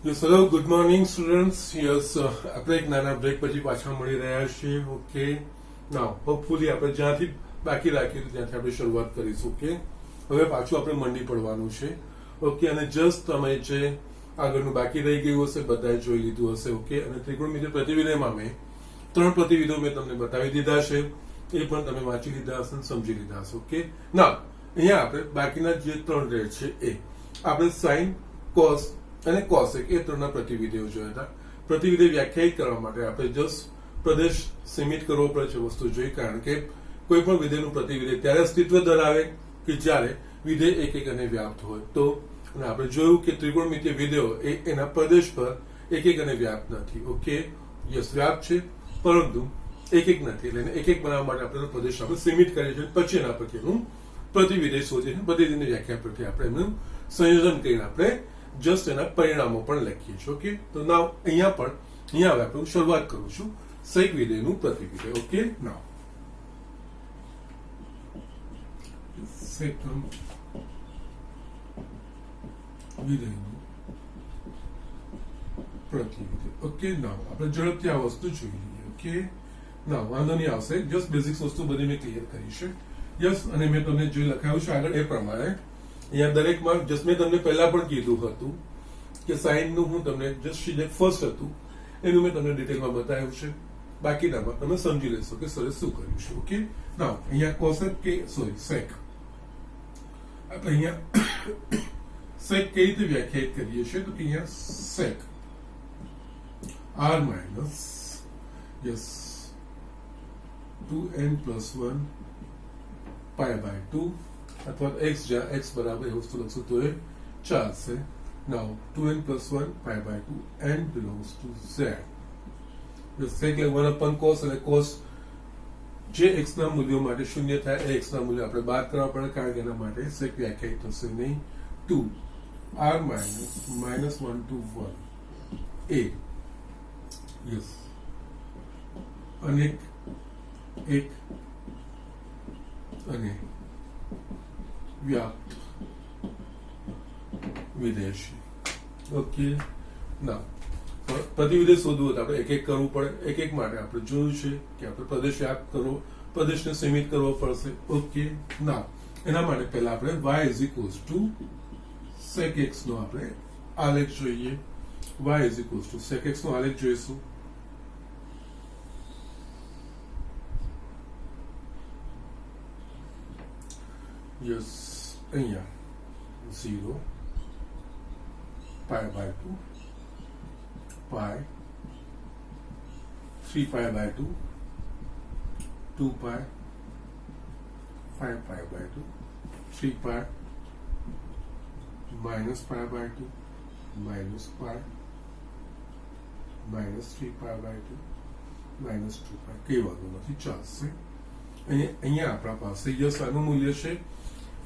Yes hello good morning students yes આપણે એક નાના બ્રેક પછી પાછા મળી રહ્યા છીએ ઓકે નાઉ હોપફુલી આપણે જ્યાંથી બાકી રાખી ત્યાંથી આપણે શરૂઆત કરીશું ઓકે હવે પાછું આપણે મંડી પડવાનું છે ઓકે અને જસ્ટ તમે જે આગળનું બાકી રહી ગયું હશે બધાએ જોઈ લીધું હશે ઓકે અને ત્રિકોણમિતિ પ્રતિવિધેયમાં મેં 3 પ્રતિવિધો મેં તમને બતાવી દીધા છે એ પણ તમે વાંચી લીધા હશે અને સમજી લીધા હશે ઓકે ના અહીંયા આપણે બાકીના જે 3 રહે છે એ આપણે સાઇન કોસ અને કોસેક એ ત્રણના પ્રતિવિધેયો જોયા હતા પ્રતિવિધેય વ્યાખ્યાયિત કરવા માટે આપણે જસ્ટ પ્રદેશ સીમિત કરવો પડે છે વસ્તુ જોઈ કારણ કે કોઈ પણ વિધેયનું પ્રતિવિધેય ત્યારે અસ્તિત્વ ધરાવે કે જ્યારે વિધેય એક એક અને વ્યાપ્ત હોય તો અને આપણે જોયું કે ત્રિકોણમિતિય વિધેયો એ એના પ્રદેશ પર એક એક અને વ્યાપ્ત નથી ઓકે યસ વ્યાપ્ત છે પરંતુ એક એક નથી એટલે એક એક બનાવવા માટે આપણે પ્રદેશ આપણે સીમિત કરીએ છીએ પછી એના પરથી એનું પ્રતિવિધેય શોધીને પ્રતિવિધેયની વ્યાખ્યા પરથી આપણે એમનું સંયોજન કરીને આપણે જસ્ટ એના પરિણામો પણ લખીએ છીએ ઓકે તો નાવ અહીંયા હવે આપણે શરૂઆત કરું છું સૈક વિધેયનું પ્રતિવિધેય ઓકે નાવ સેકમ વિધેયનું પ્રતિવિધેય ઓકે નાવ આપણે ઝડપથી આ વસ્તુ જોઈ લઈએ ઓકે નાવ વાંધો નહીં આવશે જસ્ટ બેઝિક્સ વસ્તુ બધી મેં ક્લિયર કરી છે યસ અને મેં તમને જે લખાયું છે આગળ એ પ્રમાણે અહીંયા દરેકમાં જસ્ટ મેં તમને પહેલા પણ કીધું હતું કે સાઇનનું હું તમને જસ્ટ જે ફર્સ્ટ હતું એનું મેં તમને ડિટેલમાં બતાવ્યું છે બાકીનામાં તમે સમજી લેશો કે સરે શું કર્યું છે ઓકે નાવ અહીંયા કોસેક કે સોરી સેક આપણે અહીંયા સેક કઈ રીતે વ્યાખ્યાયિત કરીએ છીએ તો કે અહીંયા sec r minus yes 2n+1 pi by 2 અથવા x જ્યાં x બરાબર એ વસ્તુ લખશું તો એ ચાલશે now 2n+1 pi by 2 n belongs to z sec એટલે 1/cos અને cos જે x ના મૂલ્યો માટે શૂન્ય થાય એ x ના મૂલ્ય આપણે બાદ કરવા પડે કારણ કે એના માટે સેક વ્યાખ્યાયિત થશે નહીં 2 r minus 1 to 1 a yes અનેક એક અને વ્યાપ્ત વિધેય છે ઓકે ના પ્રતિવિધેય શોધવું હોય આપણે એક એક કરવું પડે એક એક માટે આપણે જોયું છે કે આપણે પ્રદેશ વ્યાપ્ત કરવો પ્રદેશને સીમિત કરવો પડશે ઓકે ના એના માટે પહેલા આપણે y is equals to sec x નો આપણે આલેખ જોઈએ y is equals to sec x નો આલેખ જોઈશું યસ અહીંયા 0 pi by 2 pi 3 pi by 2 2 pi 5 pi by 2 3 pi minus pi by 2 minus pi minus 3 pi by 2 minus 2 pi કઈ વાંધો નથી ચાલશે અહીંયા આપણા પાસે યસ આનું મૂલ્ય છે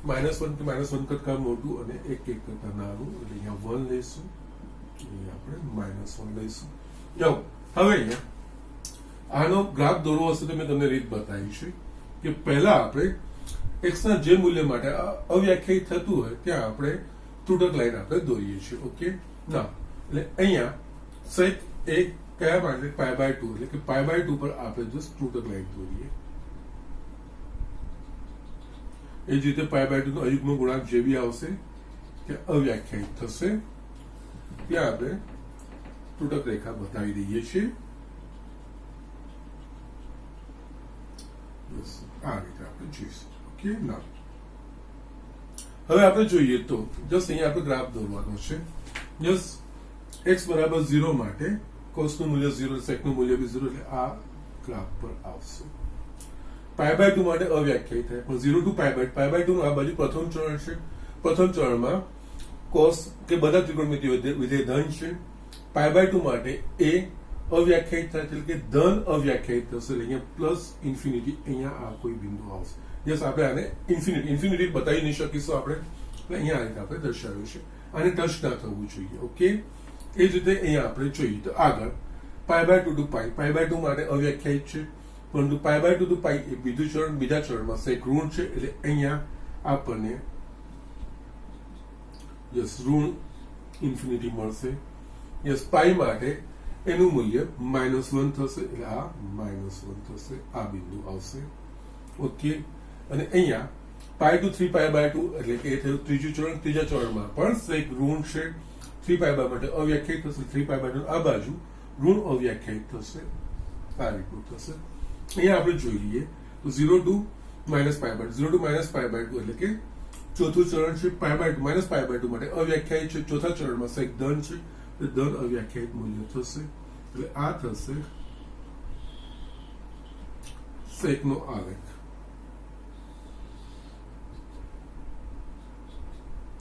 -1 કે -1 કરતા મોટું અને 1 કરતા નાનું એટલે અહીંયા 1 લઈશું અહીંયા આપણે -1 લઈશું જાઓ હવે અહીંયા આનો ગ્રાફ દોરવો હશે તો મેં તમને રીત બતાવી છે કે પહેલા આપણે x ના જે મૂલ્ય માટે અવ્યાખ્યાયિત થતું હોય ત્યાં આપણે ત્રુટક લાઈન આપણે દોરીએ છીએ ઓકે ના એટલે અહીંયા સેક એ કયા માટે પાઈ બાય 2 એટલે કે પાઈ બાય 2 પર આપણે જસ્ટ ત્રુટક લાઈન દોરીએ એ જ રીતે પાઈ બાય 2 નો અયુગ્મ ગુણાંક જે બી આવશે તે અવ્યાખ્યાયિત થશે ત્યાં આપણે ત્રુટક રેખા બતાવી દઈએ છીએ આ રીતે આપણે જોઈશું ઓકે ના હવે આપણે જોઈએ તો જસ્ટ અહીંયા આપણે ગ્રાફ દોરવાનો છે જસ્ટ x બરાબર 0 માટે cos નું મૂલ્ય 0 sec નું મૂલ્ય બી 0 એટલે આ ગ્રાફ પર આવશે પાઈ બાય 2 માટે અવ્યાખ્યાયિત થાય પણ 0 ટુ પાઈ બાય 2 નું આ બાજુ પ્રથમ ચરણ છે પ્રથમ ચરણમાં cos કે બધા ત્રિકોણમિતિય વિધેય ધન છે પાઈ બાય 2 માટે એ અવ્યાખ્યાયિત થાય એટલે કે ધન અવ્યાખ્યાયિત થશે એટલે અહીંયા પ્લસ ઇન્ફિનિટી અહીંયા આ કોઈ બિંદુ આવશે યસ આપણે આને ઇન્ફિનિટી બતાવી નહીં શકીશું આપણે અહીંયા આ રીતે આપણે દર્શાવ્યું છે આને ટચ ના થવું જોઈએ ઓકે એ જ રીતે અહીંયા આપણે જોઈએ તો આગળ pi by 2 to pi by 2 માટે અવ્યાખ્યાયિત છે પરંતુ પાઈ બાય 2 ટુ પાઈ એ બીજા ચરણમાં સેક ઋણ છે એટલે અહીંયા આપણને યસ ઋણ ઇન્ફિનિટી મળશે યસ પાઈ માટે એનું મૂલ્ય -1 થશે, એટલે આ -1 થશે, આ બિંદુ આવશે. ઓકે, અને અહીંયા પાઈ ટુ 3π/2 એટલે કે એ થયું ત્રીજું ચરણ. ત્રીજા ચરણમાં પણ એક ઋણ છે, 3π/2 માટે અવ્યાખ્યાયિત થશે. 3π/2 આ બાજુ ઋણ અવ્યાખ્યાયિત થશે, આ રીતનું થશે. અહીંયા આપણે જોઈ લઈએ તો 0 to -π/2, 0 to -π/2 એટલે કે ચોથું ચરણ છે. π/2 -π/2 માટે અવ્યાખ્યાયિત છે. ચોથા ચરણમાં સેક ધન છે, એટલે ધન અવ્યાખ્યાયિત મૂલ્ય થશે, એટલે આ થશે સેકનો આલેખ.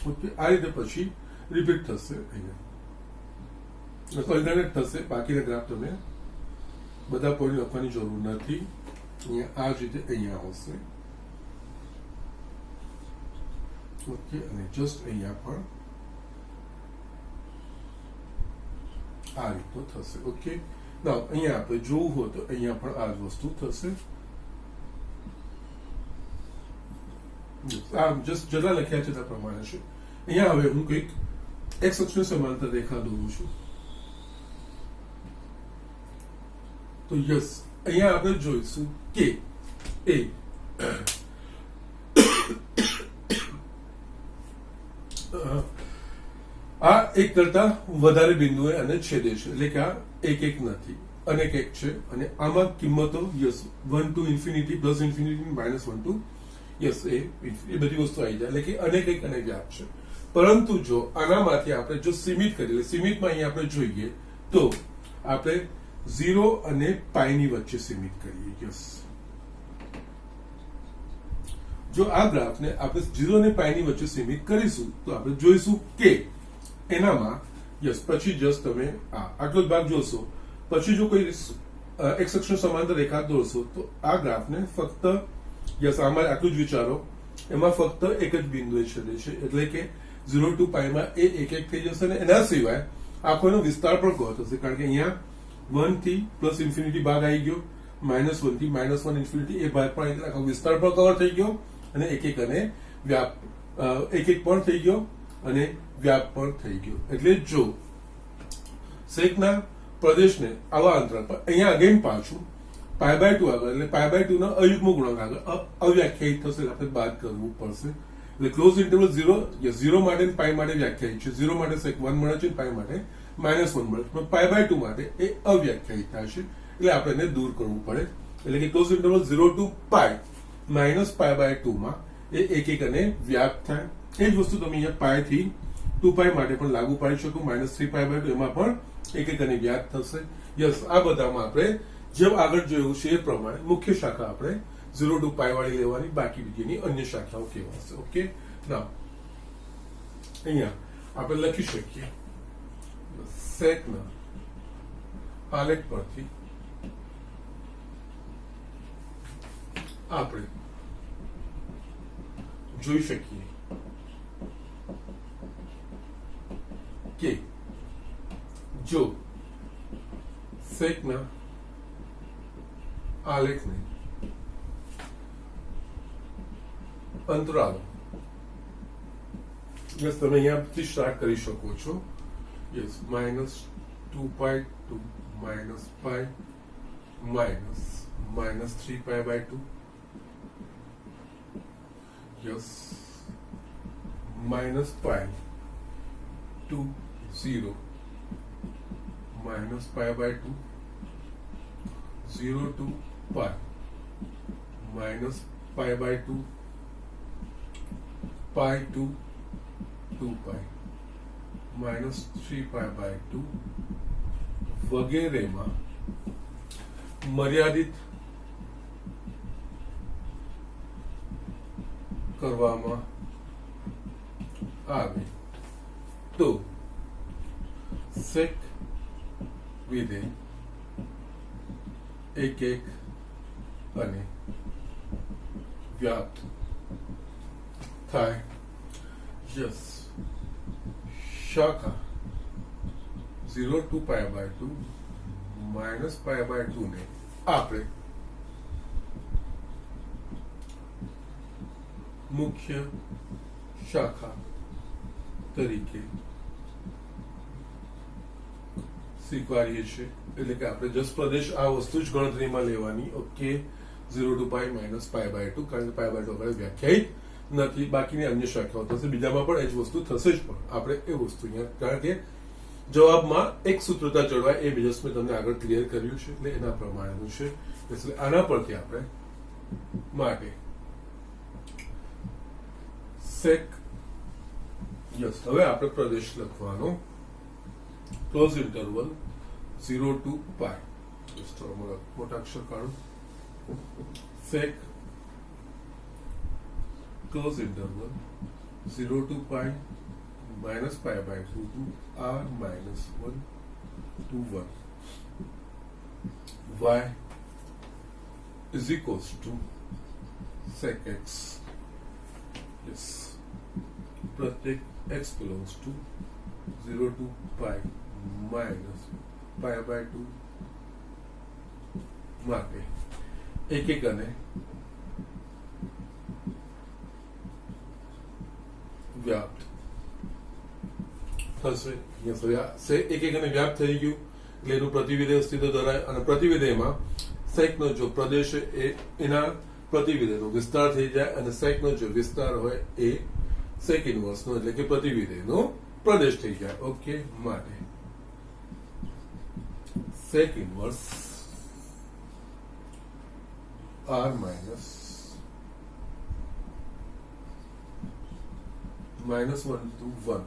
ઓકે, આ રીતે પછી રિપીટ થશે. અહીંયા અલ્ટરનેટ થશે. બાકીના ગ્રાફ તમે બધા પોઈન્ટ લખવાની જરૂર નથી. અહીંયા આ જ રીતે અહીંયા આવશે. ઓકે, અને જસ્ટ અહીંયા પણ આ રીતનું થશે. ઓકે, નાઉ અહીંયા આપણે જોવું હોય તો અહીંયા પણ આ જ વસ્તુ થશે. આ જસ્ટ જેટલા લખ્યા છે તે પ્રમાણે છે. અહીંયા હવે હું કંઈક એક્સ અક્ષની સમાંતર રેખા દોરું છું. તો યસ, અહીંયા આપણે જોઈશું કે એ આ એક કરતા વધારે બિંદુએ અને છેદે છે, એટલે કે આ એક નથી, અનેક એક છે. અને આમાં કિંમતો yes 1 to infinity, plus infinity, -1 to yes એ બધી વસ્તુ આવી જાય, એટલે કે અનેક એક અને વ્યાપ છે. પરંતુ જો આનામાંથી આપણે જો સીમિત કરીએ, સીમિતમાં અહીંયા આપણે જોઈએ તો આપણે 0 અને પાઈ ની વચ્ચે સીમિત કરીએ. યસ, જો આ ગ્રાફને આપણે 0 અને પાઈ ની વચ્ચે સીમિત કરીશું તો આપણે જોઈશું કે એનામાં યસ પછી જસ્ટ તમે આટલો જ ભાગ જોશો. પછી જો કોઈ એક્સ અક્ષની સમાંતર રેખા દોરશો તો આ ગ્રાફને ફક્ત યસ આમાં આટલું જ વિચારો, એમાં ફક્ત એક જ બિંદુએ છેદે છે, એટલે કે 0 to પાઈમાં એ એક થઈ જશે. અને એના સિવાય આખો એનો વિસ્તાર પણ કહો થશે, કારણ કે અહીંયા 1 થી પ્લસ ઇન્ફિનિટી ભાગ આવી ગયો, -1 થી -1 ઇન્ફિનિટી એ ભાગ પણ, એટલે આખો વિસ્તાર પણ કવર થઈ ગયો, અને એક અને વ્યાપ એક પણ થઈ ગયો, અને વ્યાપ પણ થઈ ગયો. એટલે જો સેકના પ્રદેશને આવા અંતરાલ પર અહીંયા અગેન પાછું π/2 આગળ, એટલે π/2 ના અયુગ્મ ગુણાંક આગળ અવ્યાખ્યાયિત થશે, આપણે બાદ કરવું પડશે. એટલે ક્લોઝ ઇન્ટરવલ 0, યસ 0 માટે પાઈ માટે વ્યાખ્યાયિત છે. 0 માટે સેક 1 મળે છે, પાઈ માટે -1 મળે છે. π/2 માટે એ અવ્યાખ્યાયિત થશે, એટલે આપણે એને દૂર કરવું પડે. એટલે કે ક્લોઝ ઇન્ટરવલ 0 to પાઈ -π/2 માં એ એક અને વ્યાપ થાય. એ જ વસ્તુ તમે અહીંયા પાઈ થી 2π માટે પણ લાગુ પાડી શકો. -3π/2 એમાં પણ એક અને વ્યાપ થશે. યસ, આ બધામાં આપણે જેમ આગળ જોયું છે એ પ્રમાણે મુખ્ય શાખા આપણે 0 to પાઈ વાળી લેવાની, બાકી બીજીની અન્ય શાખાઓ કહેવાશે. ઓકે, ના અહીંયા આપણે લખી શકીએ સેકના આલેખ પરથી આપણે જોઈ શકીએ કે જો સેકના આલેખને અંતરાલો યસ તમે અહીંયાથી સ્ટાર્ટ કરી શકો છો. Yes -2π to -π -3π/2 yes -π to 0 -π/2 0 to π -π/2 π to 2π -3π/2 વગેરેમાં મર્યાદિત કરવામાં આવે તો સેક વિધેય એક અને વ્યાપ્ત થાય. યસ, શાખા 0 to π/2 -π/2 ને આપણે મુખ્ય શાખા તરીકે સ્વીકારીએ છીએ, એટલે કે આપણે જસ્ટ પ્રદેશ આ વસ્તુ જ ગણતરીમાં લેવાની. Okay, 0 to pi minus pi by 2, કારણ કે pi by 2 આપણે વ્યાખ્યાયિત નથી, બાકીની અન્ય શાખાઓ થશે, બીજામાં પણ એ જ વસ્તુ થશે જ, પણ આપણે એ વસ્તુ અહીંયા, કારણ કે જવાબમાં એક સૂત્રતા જળવાય એ બીજસ મેં તમને આગળ ક્લિયર કર્યું છે, એટલે એના પ્રમાણેનું છે. એટલે આના પરથી આપણે માટે સેક, યસ, હવે આપણે પ્રદેશ લખવાનો, ક્લોઝ ઇન્ટરવલ 0 to pi, મોટા અક્ષર કાઢું, sec close interval 0 to pi minus pi by 2 to r minus 1 to 1 y is equals to sec x, yes, pratyek x belongs to 0 to pi minus pi by 2 માટે એક એક અને વ્યાપ્ત થશે. એક એક અને વ્યાપ્ત થઈ ગયું એટલે એનું પ્રતિવિધેય અસ્તિત્વ ધરાય, અને પ્રતિવિધેયમાં સેકનો જો પ્રદેશ એ એના પ્રતિવિધેયનો વિસ્તાર થઈ જાય, અને સેકનો જો વિસ્તાર હોય એ સેક ઇન્વર્સનો એટલે કે પ્રતિવિધેયનો પ્રદેશ થઈ જાય. ઓકે, માટે સેક inverse r minus -1 to 1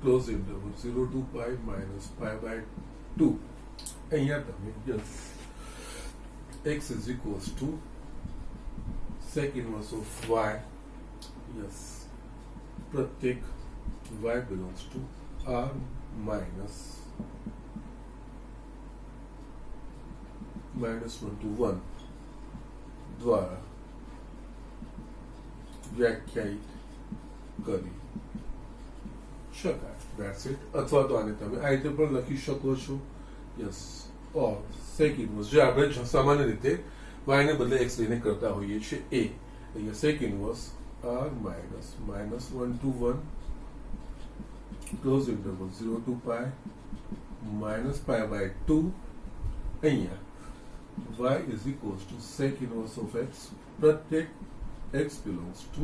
close interval 0 to pi minus pi by 2. અહીંયા તમે yes, x is equals to sec inverse of y, yes, pratyek y belongs to r minus -1 to 1 દ્વારા વ્યાખ્યાયિત કરી શકાય. That's it. અથવા તો આને તમે આ રીતે પણ લખી શકો છો, યસ, ઓર સેક ઇન્વર્સ, જે આપણે સામાન્ય રીતે y ને બદલે x લઈને કરતા હોઈએ છીએ એ, અહીંયા sec inverse r minus -1 to 1 close interval 0 to pi minus pi by 2, અહીંયા y is equals to sec inverse of x, pratyek x belongs to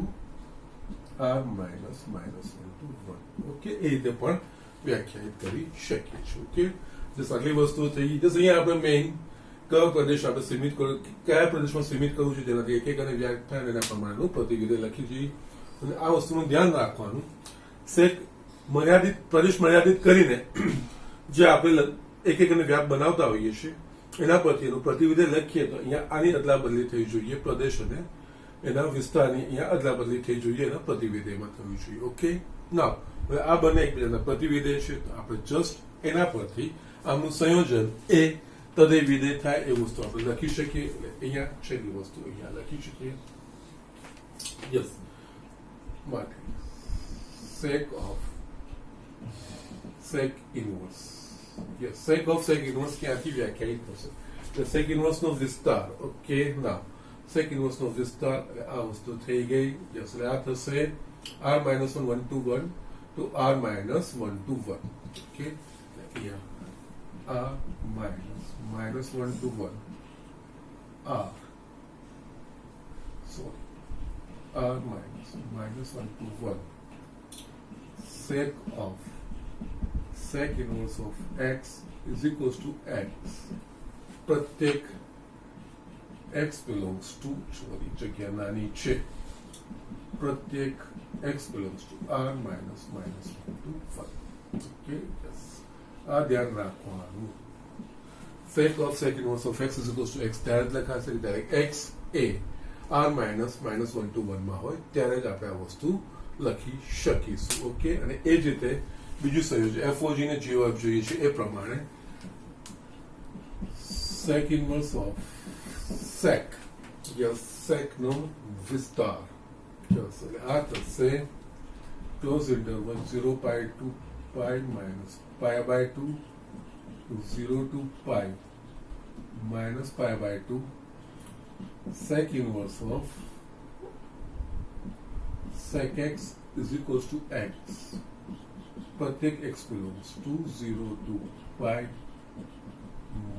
r minus -1 to 1. Okay, એ રીતે પણ વ્યાખ્યાયિત કરી શકીએ છીએ. ઓકે, જે આટલી વસ્તુઓ થઈ ગઈ. જસ્ટ અહીંયા આપણે મેઇન કયો પ્રદેશ આપણે સીમિત કરો, કયા પ્રદેશમાં સીમિત કરવું છે, જેનાથી એક એક અને વ્યાખ્યા એના પ્રમાણેનું પ્રતિવિધેય લખી જઈએ. અને આ વસ્તુનું ધ્યાન રાખવાનું, સેક મર્યાદિત પ્રદેશ મર્યાદિત કરીને જે આપણે એક એક અને વ્યાપ બનાવતા હોઈએ છીએ એના પરથી એનું પ્રતિવિધેય લખીએ તો અહીંયા આની અદલા બદલી થઈ જોઈએ, પ્રદેશ અને એના વિસ્તારની અહીંયા અદલા બદલી થઈ જોઈએ, એના પ્રતિવિધેયમાં થવી જોઈએ. ઓકે, ના હવે આ બંને એકબીજાના પ્રતિવિધેય છે, તો આપણે જસ્ટ એના પરથી આમનું સંયોજન એ તદય વિધેય થાય એ વસ્તુ આપણે લખી શકીએ. એટલે અહીંયા છેલ્લી વસ્તુ અહીંયા લખી શકીએ, યસ, માટે sec of sec inverse, yes, sec of sec inverse ક્યાંથી વ્યાખ્યાયિત થશે? એટલે sec inverse નો વિસ્તાર. ઓકે, ના sec inverse નો વિસ્તાર, આ વસ્તુ થઈ ગઈ, યસ, એટલે આ થશે r minus 1 to 1 to r minus 1 to 1. Okay, અહીંયા r minus -1 to 1 r, sorry, r minus -1 to 1 sec of sec inverse of x is equals to x, pratyek x belongs to, sorry, જગ્યા નાની છે, pratyek x belongs to r minus -1 to 1. Okay, yes, આ ધ્યાન રાખવાનું. sec of sec inverse of x is equals to x ત્યારે જ લખાશે ત્યારે x A r minus -1 to 1 માં હોય ત્યારે જ આપણે આ વસ્તુ લખી શકીશું. ઓકે, અને એ જ રીતે બીજું સંયોજન FOG ને GOF જોઈએ છે એ પ્રમાણે sec inverse of sec, yes, sec નો વિસ્તાર, યસ, એટલે આ થશે close interval 0 pi to pi minus pi by 2 to 0 to pi minus pi by 2 sec inverse of sec x is equals to x, प्रत्येक x belongs to 0 to pi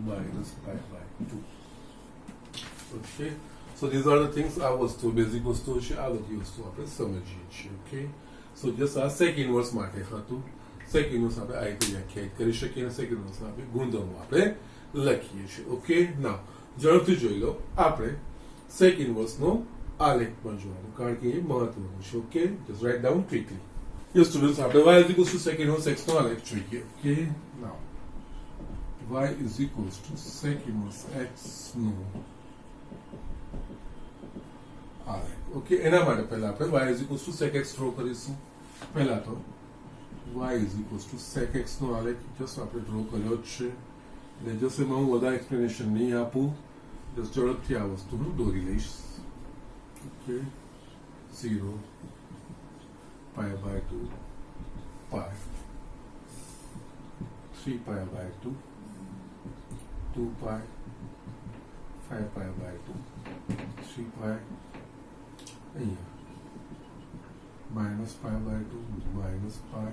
minus pi by 2. Okay, so these are the things આ વસ્તુ basic વસ્તુઓ છે. આ બધી વસ્તુ આપણે સમજીએ છીએ. ઓકે, સો જસ્ટ આ સેક ઇન્વર્સ માટે હતું. સેક ઇન્વર્સ આપણે આ રીતે વ્યાખ્યાયિત કરી શકીએ. સેક ઇન્વર્સ આપણે ગુણધર્મો આપણે લખીએ છીએ. ઓકે, નાઉ ઝડપથી જોઈ લો. આપણે સેક ઇન્વર્સ નો આલેખ પણ જોવાનું, કારણ કે એ મહત્વનું છે. Okay, just write down quickly. Yes students, આપણે y is equals to sec inverse x નો આલેખ જોઈએ. Okay, now y is equals to sec inverse x નો આલેખ. ઓકે, એના માટે પહેલા આપણે y is equals to sec x draw કરીશું. પહેલા તો y is equals to sec x નો આલેખ જસ્ટ આપણે ડ્રો કર્યો જ છે. એટલે જસ્ટ એમાં હું વધારે એક્સપ્લેનેશન નહીં આપું, જસ્ટ ઝડપથી આ વસ્તુ હું દોરી લઈશ. Okay, 0 pi by 2 pi 3 pi by 2 2 pi 5 pi by 2 3 pi અહીંયા minus pi by 2 minus pi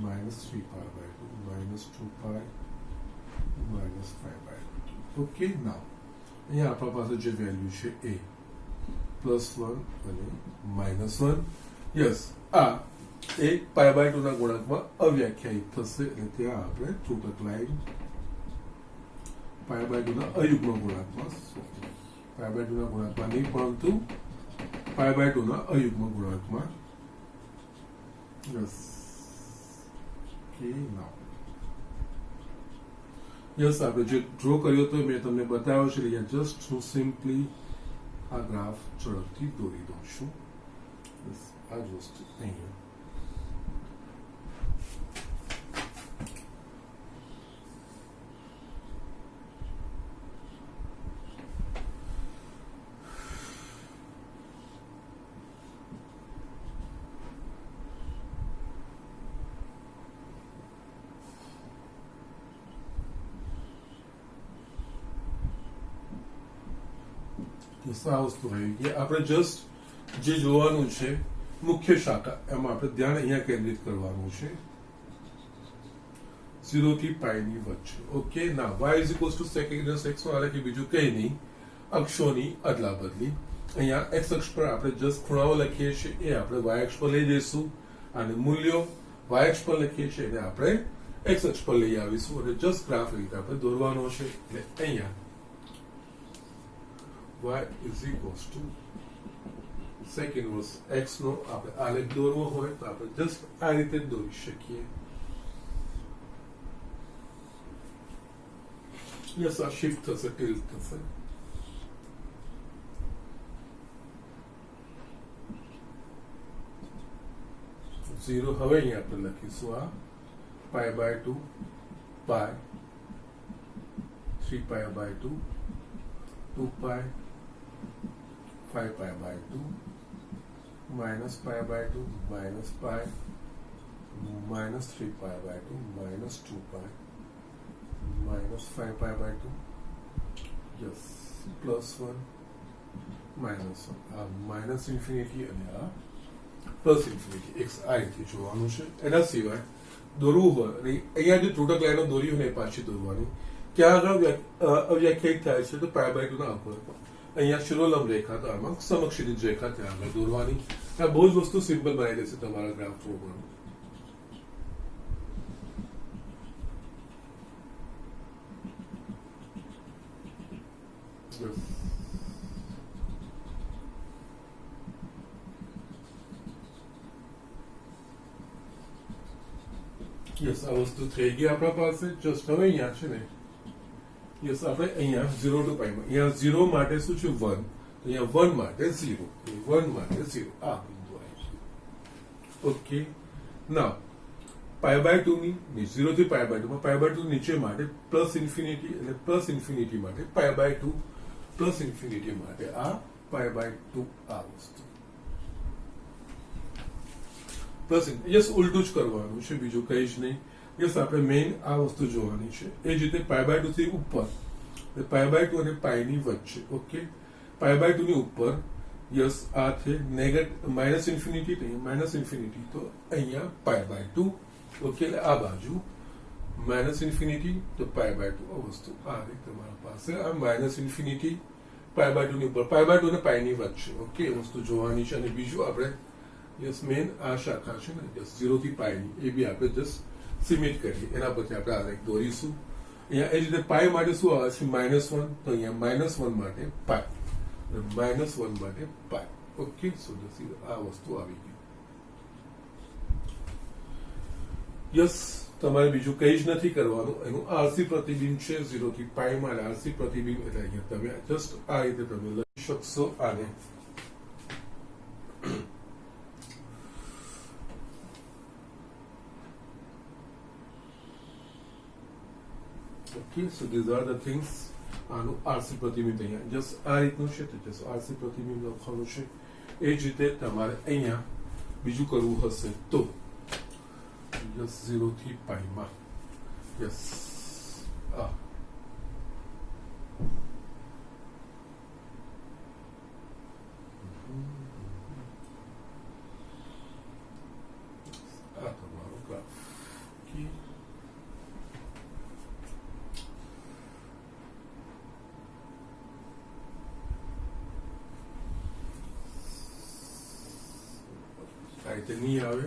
minus 3 pi by 2 minus 2 pi minus 5 by 2. Okay, નાઉ અહીંયા આપણા પાસે જે વેલ્યુ છે એ +1 અને -1. યસ, આ એ પાઈ બાય 2 ના ગુણાંકમાં અવ્યાખ્યાયિત થશે. એટલે ત્યાં આપણે ત્રુટક લાઈન પાઈ બાય 2 ના અયુગ્મ ગુણાંકમાં, પાઈ બાય 2 ના ગુણાંકમાં નહીં, પરંતુ પાઈ બાય 2 ના અયુગ્મ ગુણાંકમાં. યસ, ઓકે, નાઉ યસ, આપણે જે ડ્રો કર્યો તો મેં તમને બતાવ્યો છે. જસ્ટ હું સિમ્પલી આ ગ્રાફ ઝડપથી દોરી દઉં છું. આ જ વસ્તુ અહીંયા આ વસ્તુ આવી ગઈ. આપણે જસ્ટ જે જોવાનું છે મુખ્ય શાખા, એમાં આપણે ધ્યાન અહીંયા કેન્દ્રિત કરવાનું છે 0 થી પાઈ ની વચ્ચે. ઓકે, ના y is equals to sec inverse x નો આલેખ બીજું કંઈ નહીં, અક્ષોની અદલા બદલી. અહીંયા x અક્ષ પર આપણે જસ્ટ ખૂણાઓ લખીએ છીએ, એ આપણે y અક્ષ પર લઈ જઈશું, અને મૂલ્યો y અક્ષ પર લખીએ છીએ એને આપણે x અક્ષ પર લઈ આવીશું, અને જસ્ટ ગ્રાફ રીતે આપણે દોરવાનો છે. એટલે અહીંયા y is equals to sec inverse x નો આપણે આલેખ દોરવો હોય તો આપણે જસ્ટ આ રીતે દોરી શકીએ. યસ, આ શિફ્ટ થશે, ટિલ્ટ થશે. ઝીરો હવે અહીંયા આપણે લખીશું આ pi by 2 pi 3 pi by 2 2 pi 5 pi by 2 minus pi by 2 minus pi minus 3 pi by 2 minus 2 pi minus 5 pi by 2. Yes, +1 -1. minus infinity અને આ પ્લસ ઇન્ફિનિટી x આ રીતે જોવાનું છે. એના સિવાય દોરવું હોય અને અહીંયા જે ત્રુટક લાઈનો દોરી હોય ને એ પાછી દોરવાની. ક્યાં આગળ અવ્યાખ્યાયિત થાય છે તો પાઈ બાય 2 ના ઉપર અહીંયા શિરોલંબ રેખા, તો આમાં સમક્ષિતિજ રેખા ત્યાં આગળ દોરવાની. આ બહુ જ વસ્તુ સિમ્પલ બનાવી દેશે તમારા ગ્રાફ પ્રોગ્રામ. યસ, આ વસ્તુ થઈ ગઈ આપણા પાસે. જસ્ટ હવે અહીંયા છે ને, યસ, આપણે અહીંયા 0 to પાઈ માં, અહીંયા 0 માટે શું છે 1, તો અહીંયા 1 માટે 0, 1 માટે 0 આ બિંદુ આવી છે. ઓકે, નાઉ પાઈ બાય 2 ની 0 થી પાઈ બાય 2 માં પાઈ બાય 2 નીચે માટે પ્લસ ઇન્ફિનિટી, એટલે પ્લસ ઇન્ફિનિટી માટે પાઈ બાય 2, પ્લસ ઇન્ફિનિટી માટે આ પાઈ બાય 2 આ વસ્તુ પ્લસ. યસ, ઉલટું જ કરવાનું છે, બીજું કંઈ જ નહીં. યસ, આપણે મેઇન આ વસ્તુ જોવાની છે. એ જ રીતે પાઈ બાય 2 થી ઉપર, પાઈ બાય 2 અને પાઈ ની વચ્ચે. ઓકે, પાઈ બાય 2 ની ઉપર યસ આ છે માઇનસ ઇન્ફિનિટી નહીં, માઇનસ ઇન્ફિનિટી તો અહીંયા π/2. ઓકે, એટલે આ બાજુ માઇનસ ઇન્ફિનિટી તો π/2 આ વસ્તુ આ રીતે તમારા પાસે આ માઇનસ ઇન્ફિનિટી π/2 ની ઉપર π/2 અને π ની વચ્ચે. ઓકે, એ વસ્તુ જોવાની છે. અને બીજું આપણે યસ મેન આ શાખા છે ને યસ 0 થી π ની એ બી આપણે જસ્ટ સિમેટ કરીએ. એના પછી આપણે આલેખ દોરીશું. અહીંયા એ જ રીતે π માટે શું આવે છે -1, તો અહીંયા -1 માટે π, -1 માટે π. ઓકે, સો આ વસ્તુ આવી ગઈ. યસ, તમારે બીજું કંઈ જ નથી કરવાનું. એનું આરસી પ્રતિબિંબ છે 0 થી π માં. આરસી પ્રતિબિંબ એટલે અહીંયા તમે જસ્ટ આ રીતે તમે લખી શકશો આને. Okay, so these are the things. આનું આરસી પ્રતિબિંબ અહીંયા જસ્ટ આ રીતનું છે, તો જસ્ટ આરસી પ્રતિબિંબ લખવાનું છે. એ જ રીતે તમારે અહીંયા બીજું કરવું હશે તો યસ 0 થી π માં યસ આ તમારો ગ્રાફ. આ રીતે નહીં આવે.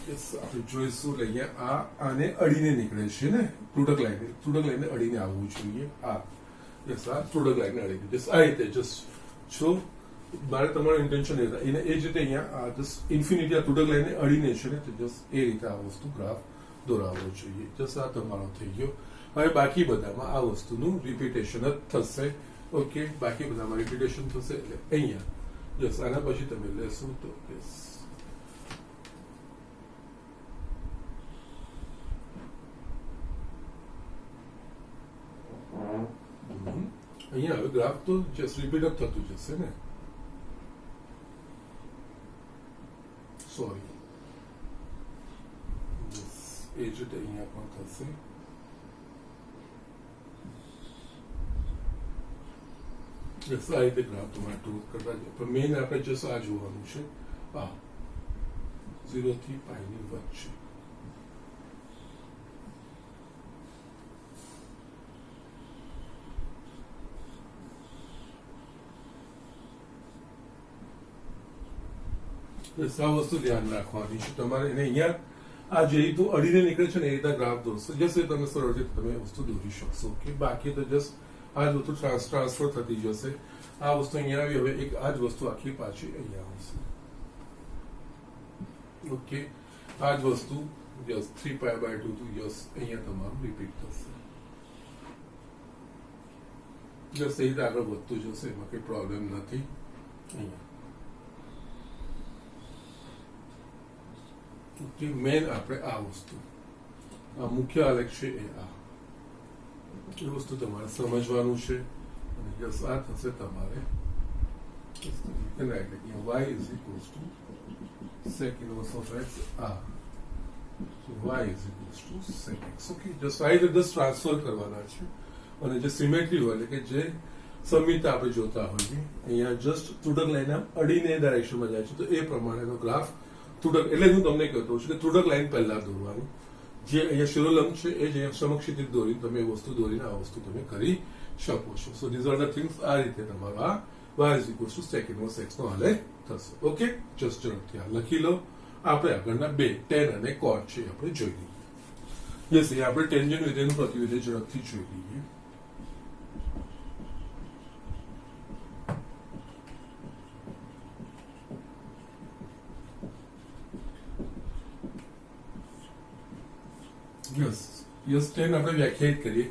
આપણે જોઈશું એટલે અહીંયા આને અડીને નીકળે છે ને ત્રુટક લાઈને અડીને આવવું જોઈએ. આ યસ આ ત્રુટક લાઈને અડીને જસ્ટ આ રીતે જસ્ટ છો. મારે તમારું ઇન્ટેન્શન એ એ જ રીતે અહીંયા આ જસ્ટ ઇન્ફિનિટી આ ત્રુટક લાઈને અડીને છે ને, તો જસ્ટ એ રીતે આ વસ્તુ ગ્રાફ દોરાવવો જોઈએ. જસ્ટ આ તમારો થઈ ગયો. હવે બાકી બધામાં આ વસ્તુનું રિપીટેશન જ થશે. ઓકે, બાકી બધામાં રિપીટેશન થશે. એટલે અહીંયા યસ આના પછી તમે લેશો તો યસ અહીંયા હવે ગ્રાફ તો જસ્ટ રિપીટ જ થતું જશે ને. સોરી, એ જ રીતે અહીંયા પણ થશે. યસ આ રીતે ગ્રાફ તમારે ટૂર કરવા જોઈએ. પણ મેઇન આપણે જસ્ટ આ જોવાનું છે, આ 0 થી π ની વચ્ચે. આ વસ્તુ ધ્યાન રાખવાની છે તમારે. એને અહીંયા આ જે રીતનું અડીને નીકળે છે ને એ રીતના ગ્રાફ દોરશો જશે તમે સરળથી તમે વસ્તુ દોરી શકશો. ઓકે, બાકી તો જસ્ટ આ જ વસ્તુ ટ્રાન્સફર થતી જશે. આ વસ્તુ અહીંયા આવી, હવે એક આ જ વસ્તુ આખી પાછી અહીંયા આવશે. ઓકે, આ જ વસ્તુ યસ 3π/2 to યસ અહીંયા તમારું રિપીટ થશે. જસ્ટ એ રીતે આગળ વધતું જશે, એમાં કઈ પ્રોબ્લેમ નથી. અહીંયા ઓકે, મેન આપણે આ વસ્તુ આ મુખ્ય આલેખ છે એ આ એ વસ્તુ તમારે સમજવાનું છે. અને યસ આ થશે તમારે y is equals to sec inverse of x આ. So y is equals to sec x. Okay, just આ રીતે જસ્ટ ટ્રાન્સફર કરવાના છે. અને જે સિમેટ્રી હોય એટલે કે જે સમિત આપણે જોતા હોઈએ અહીંયા જસ્ટ ત્રુટક લાઈન અડીને ડાયરેક્શનમાં જાય છે, તો એ પ્રમાણેનો ગ્રાફ ત્રુટક એટલે હું તમને કહેતો છું કે ત્રુટક લાઈન પહેલા દોરવાનું. જે અહીંયા શિરોલંબ છે એ જ અહીંયા સમક્ષિતિજ દોરી તમે એ વસ્તુ દોરીને આ વસ્તુ તમે કરી શકો છો. સો ધીઝ આર ધ થિંગ્સ. આ રીતે તમારો આ y is equals to sec inverse x નો આલેખ થશે. ઓકે, જસ્ટ ઝડપથી આ લખી લો. આપણે આગળના બે tan અને cot છે આપણે જોઈ લઈએ. યસ, એ આપણે ટેન્જન્ટ વિધેયનું પ્રતિવિધેય ઝડપથી જોઈ લઈએ. યસ tan આપણે વ્યાખ્યાયિત કરીએ.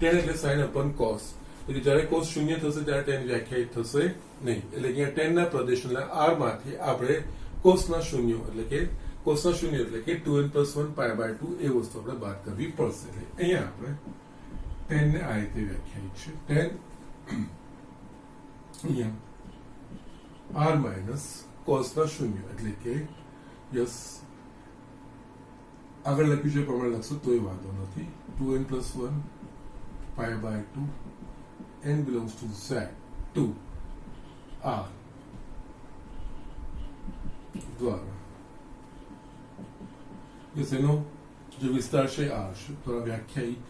tan એટલે sin upon cos. એટલે જ્યારે cos શૂન્ય થશે ત્યારે tan વ્યાખ્યાયિત થશે નહીં. એટલે અહીંયા tan ના પ્રદેશના r માંથી આપણે cos ના શૂન્ય એટલે કે 2n + 1 π/2 એ વસ્તુ આપણે બાદ કરવી પડશે. એટલે અહીંયા આપણે tan ને આ રીતે વ્યાખ્યાયિત છે. tan અહીંયા r માઇનસ cos ના શૂન્ય એટલે કે યસ આગળ લખ્યું છે પ્રમાણે લખશો તોય વાંધો નથી. 2n + 1 π/2 n belongs to z to r દ્વારા યસ એનો જે વિસ્તાર છે r છે દ્વારા વ્યાખ્યાયિત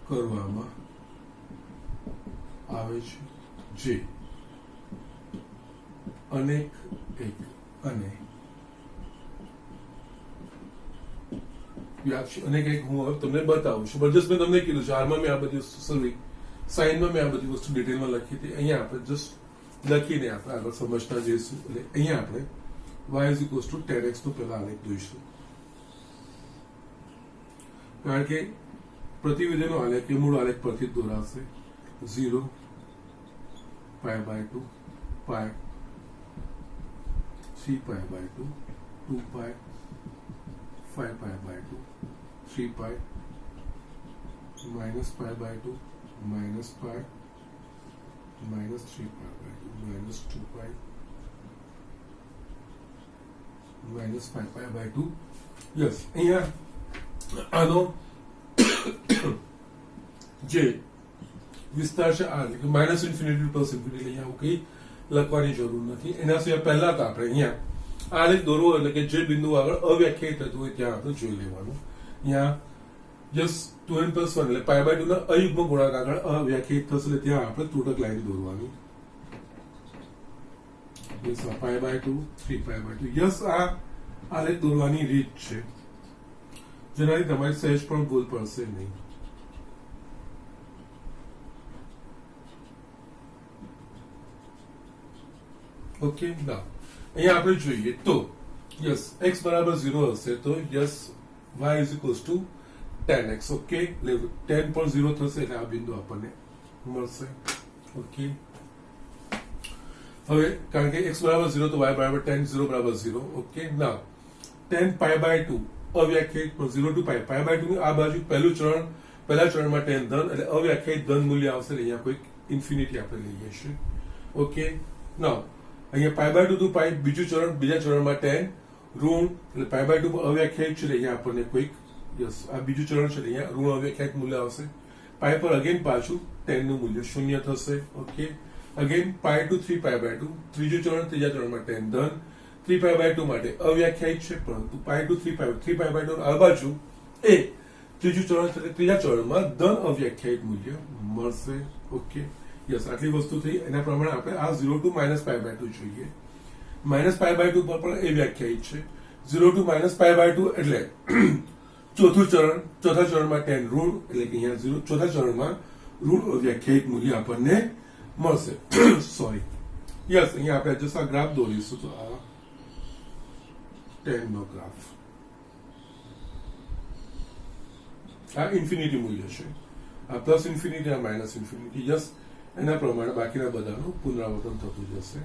કરવામાં આવે છે જે અનેક એક અને અનેક એક હું હવે તમને બતાવું છું પણ જસ્ટ મેં તમને કીધું છે આરમાં મેં આ બધી વસ્તુ સોરી સાઈનમાં મેં આ બધી વસ્તુ ડિટેલમાં લખી હતી અહીંયા આપણે જસ્ટ લખીને આપણે આગળ સમજતા જઈશું એટલે અહીંયા આપણે y is equals to 10x નો પહેલા આલેખ દોરીશું કારણ કે પ્રતિવિધિનો આલેખ એ મૂળ આલેખ પરથી જ દોરાશે 0 pi by 2 pi 3 pi by 2 2 pi 5 pi by 2 3 pi minus pi by 2 minus pi minus 3 pi by 2 minus 2 pi minus 5 pi by 2 yes અહીંયા આનો જે વિસ્તાર છે આ માઇનસ ઇન્ફિનિટી પ્લસ ઇન્ફિનિટી અહીંયા કઈ લખવાની જરૂર નથી એના સિવાય પહેલા તો આપણે અહીંયા આ રીતે દોરવો એટલે કે જે બિંદુ આગળ અવ્યાખ્યાયિત થતું હોય ત્યાં આપણે જોઈ લેવાનું અહીંયા જસ્ટ 2n + 1 એટલે પાઈ બાય 2 ના અયુગ્મ ગુણાંક આગળ અવ્યાખ્યાયિત થશે એટલે ત્યાં આપણે ત્રુટક લાઈન દોરવાની yes pi by 2 3 pi by 2 yes આ આલેખ દોરવાની રીત છે જેનાથી તમારી સહેજ પણ ભૂલ પડશે નહીં ઓકે ના અહીંયા આપણે જોઈએ તો યસ x બરાબર 0 હશે તો yes y is equals to 10x okay 10 પણ 0 થશે એટલે આ બિંદુ આપણને મળશે ઓકે હવે કારણ કે x બરાબર 0 તો y બરાબર 10 0 બરાબર 0 ઓકે ના 10 પાઈ બાય 2 અવ્યાખ્યાયિત પણ 0 to પાઈ બાય 2 ની આ બાજુ પહેલા ચરણમાં 10 ધન એટલે અવ્યાખ્યાયિત ધન મૂલ્ય આવશે અહીંયા કોઈ ઇન્ફિનિટી આપણે લઈએ છીએ ઓકે ના અહીંયા પાઈ બાય 2 to પાઈ બીજા ચરણમાં 10 ઋણ એટલે પાઈ બાય 2 અવ્યાખ્યાયિત છે અહીંયા આપણને કોઈક યસ આ બીજું ચરણ છે અહીંયા ઋણ અવ્યાખ્યાયિત મૂલ્ય આવશે પાઈ પર અગેન પાછું 10 નું મૂલ્ય 0 થશે okay again pi to 3 pi by 2 ત્રીજું ચરણ ત્રીજા ચરણમાં 10 ધન 3 પાઈ બાય 2 માટે અવ્યાખ્યાયિત છે પરંતુ પાઈ ટુ 3 પાઈ બાય 2 આ બાજુ એ ત્રીજું ચરણ છે ત્રીજા ચરણમાં ધન અવ્યાખ્યાયિત મૂલ્ય મળશે ઓકે યસ આટલી વસ્તુ થઈ એના પ્રમાણે આપણે આ 0 to -પાઈ બાય 2 જોઈએ -પાઈ બાય 2 પર પણ એ વ્યાખ્યાયિત છે 0 to -પાઈ બાય 2 એટલે ચોથા ચરણમાં 10 ઋણ એટલે કે અહીંયા ચોથા ચરણમાં ઋણ અવ્યાખ્યાયિત મૂલ્ય આપણને મળશે સોરી યસ અહીંયા આપણે જસ્ટ આ ગ્રાફ દોરીશું તો આ 10 નો ગ્રાફ આ ઇન્ફિનિટી મૂલ્ય છે આ પ્લસ ઇન્ફિનિટી આ માઇનસ ઇન્ફિનિટી યસ એના પ્રમાણે બાકીના બધાનું પુનરાવર્તન થતું જશે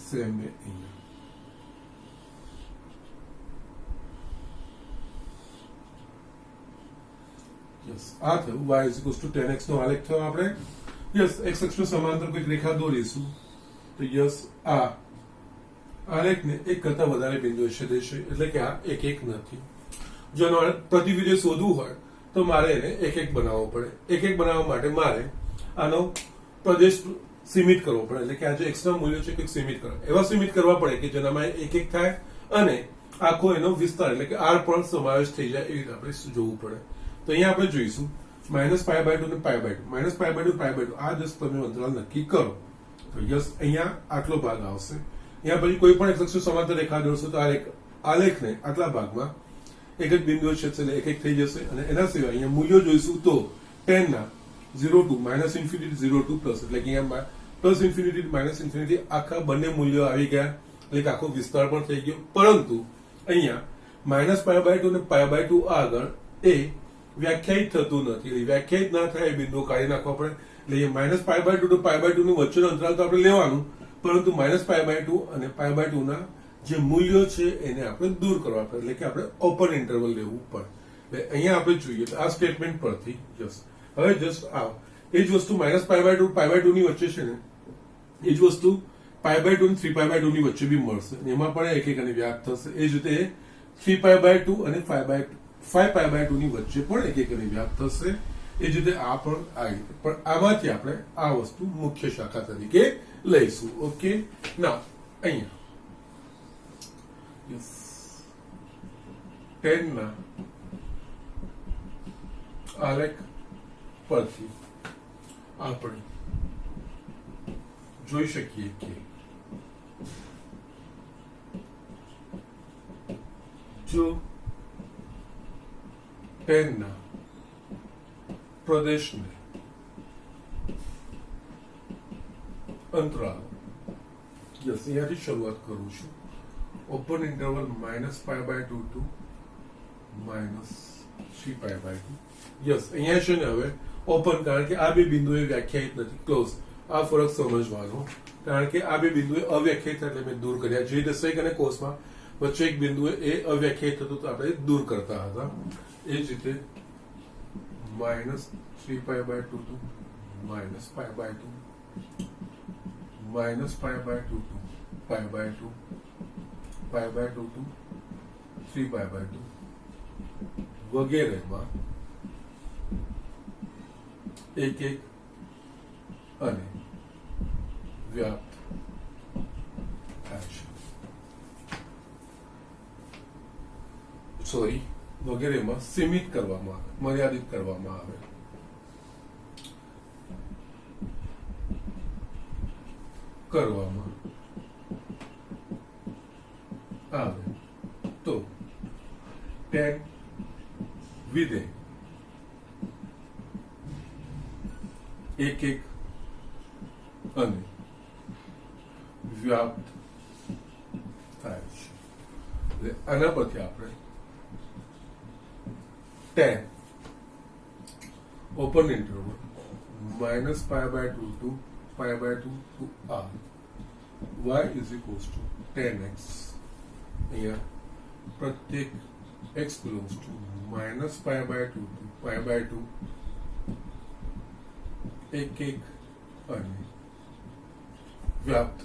સેમ અહીંયા યસ આ થયું y is equals to 10x નો આલેખ થયો આપણે યસ x અક્ષનો સમાંતર કોઈક રેખા દોરીશું તો યસ આ આલેખને એક કરતા વધારે બિંદુએ છેદે છે એટલે કે આ એક એક નથી જો પ્રતિવિધિ શોધવું હોય તો મારે એને એક એક બનાવવો પડે એક એક બનાવવા માટે મારે આનો પ્રદેશ સીમિત કરવો પડે એટલે કે આ જે x ના મૂલ્યો છે કંઈક સીમિત કરવા એવા સીમિત કરવા પડે કે જેનામાં એક એક થાય અને આખો એનો વિસ્તાર એટલે કે r પણ સમાવેશ થઈ જાય એ રીતે આપણે જોવું પડે તો અહીંયા આપણે જોઈશું -પાઈ બાય 2 ને pi by 2 -pi by 2 pi by 2 આ જસ્ટ તમે અંતરાલ નક્કી કરો તો યસ અહીંયા આટલો ભાગ આવશે અહીંયા પછી કોઈ પણ એક સમાંતર રેખા દોરશો તો આ આલેખને આટલા ભાગમાં એક જ બિંદુ છે એટલે એક એક થઈ જશે અને એના સિવાય અહીંયા મૂલ્યો જોઈશું તો 10 ના 0 to -ઇન્ફિનિટી 0 to પ્લસ એટલે કે અહીંયા પ્લસ ઇન્ફિનિટી માઇનસ ઇન્ફિનિટી આખા બંને મૂલ્યો આવી ગયા એટલે કે આખો વિસ્તાર પણ થઈ ગયો પરંતુ અહીંયા -પાઈ બાય 2 ને પાઈ બાય 2 આગળ એ વ્યાખ્યાયિત થતું નથી વ્યાખ્યાયિત ના થાય એ બિંદુ કાઢી નાખવા પડે એટલે -pi by 2 to pi by 2 નું વચ્ચેનું અંતરાલ તો આપણે લેવાનું પરંતુ -પાઈ બાય 2 અને પાઈ બાય 2 ના જે મૂલ્યો છે એને આપણે દૂર કરવા પડે એટલે કે આપણે ઓપન ઇન્ટરવલ લેવું પડે એટલે અહીંયા આપણે જોઈએ તો આ સ્ટેટમેન્ટ પરથી જસ્ટ હવે જસ્ટ આ એ જ વસ્તુ -પાઈ બાય 2 પાઈ બાય 2 ની વચ્ચે છે ને એ જ વસ્તુ પાઈ બાય 2 અને 3 પાઈ બાય 2 ની વચ્ચે બી મળશે એમાં પણ એક એક અને વ્યાપ થશે એ જ રીતે 3 પાઈ બાય 2 અને 5 5π/2 ની વચ્ચે પણ એક એકની વ્યાપ્ત થશે. એ જ રીતે આ પણ આવી પણ આમાંથી આપણે આ વસ્તુ મુખ્ય શાખા તરીકે લઈશું. ઓકે, ના અહીંયા યસ 10 ના આલેખ પરથી આપણે જોઈ શકીએ કે જો 10 ના પ્રદેશને અંતરાલ યસ અહીંયાથી શરૂઆત કરું છું. Open interval -π/2 two -3π/2. યસ અહીંયા છે ને હવે ઓપન, કારણ કે આ બે બિંદુએ વ્યાખ્યાયિત નથી. ક્લોઝ, આ ફરક સમજવાનો, કારણ કે આ બે બિંદુએ અવ્યાખ્યાયિત એટલે મેં દૂર કર્યા. જે રીતે સેક અને કોસમાં વચ્ચે એક બિંદુએ એ અવ્યાખ્યાયિત હતું તો આપણે દૂર કરતા હતા. એ જ રીતે -3π/2 ટુ -π/2 -π/2 ટુ π/2 π/2 ટુ 3π/2 વગેરેમાં એક એક અને વ્યાપ્ત થાય છે. સોરી, વગેરેમાં સીમિત કરવામાં આવે, મર્યાદિત કરવામાં આવે. તો tan વિધેય એક એક અને વ્યાપ્ત થાય છે. આના પરથી આપણે tan open interval -π/2 to π/2 to r y is equals to tan x. અહીંયા પ્રત્યેક x belongs to -π/2 ટુ π/2 એક એક અને વ્યાપ્ત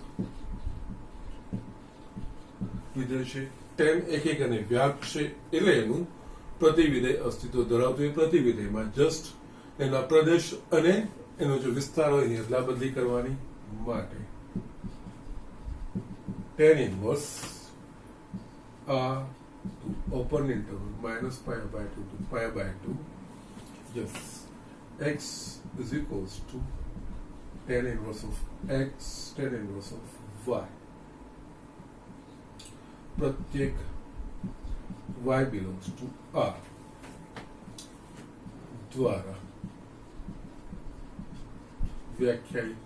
વિધેય છે. tan એક એક અને વ્યાપ્ત છે એટલે એનું પ્રતિવિધેય અસ્તિત્વ ધરાવતું. એ પ્રતિવિધેયમાં જસ્ટ એના પ્રદેશ અને એનો જે વિસ્તાર હોય એની અદલા બદલી કરવાની માટે tan ઇન્વર્સ આ open interval -π/2 to π/2 yes x is equals to tan inverse of x tan inverse of y. प्रत्येक y belongs to r द्वारा વ્યાખ્યાયિત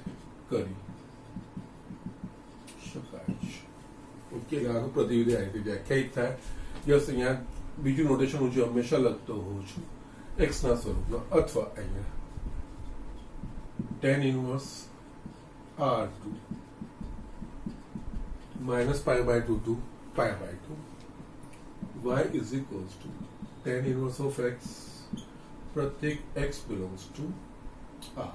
કરી શકાય છે. ઓકે, આનું પ્રતિવિધેય આ રીતે વ્યાખ્યાયિત થાય. યસ, અહીંયા બીજું નોટેશન હું જે હંમેશા લખતો હોઉં છું x ના સ્વરૂપમાં, અથવા અહીંયા tan inverse r2 -π/2 to π/2 y is equals to tan inverse of x प्रत्येक x belongs to r.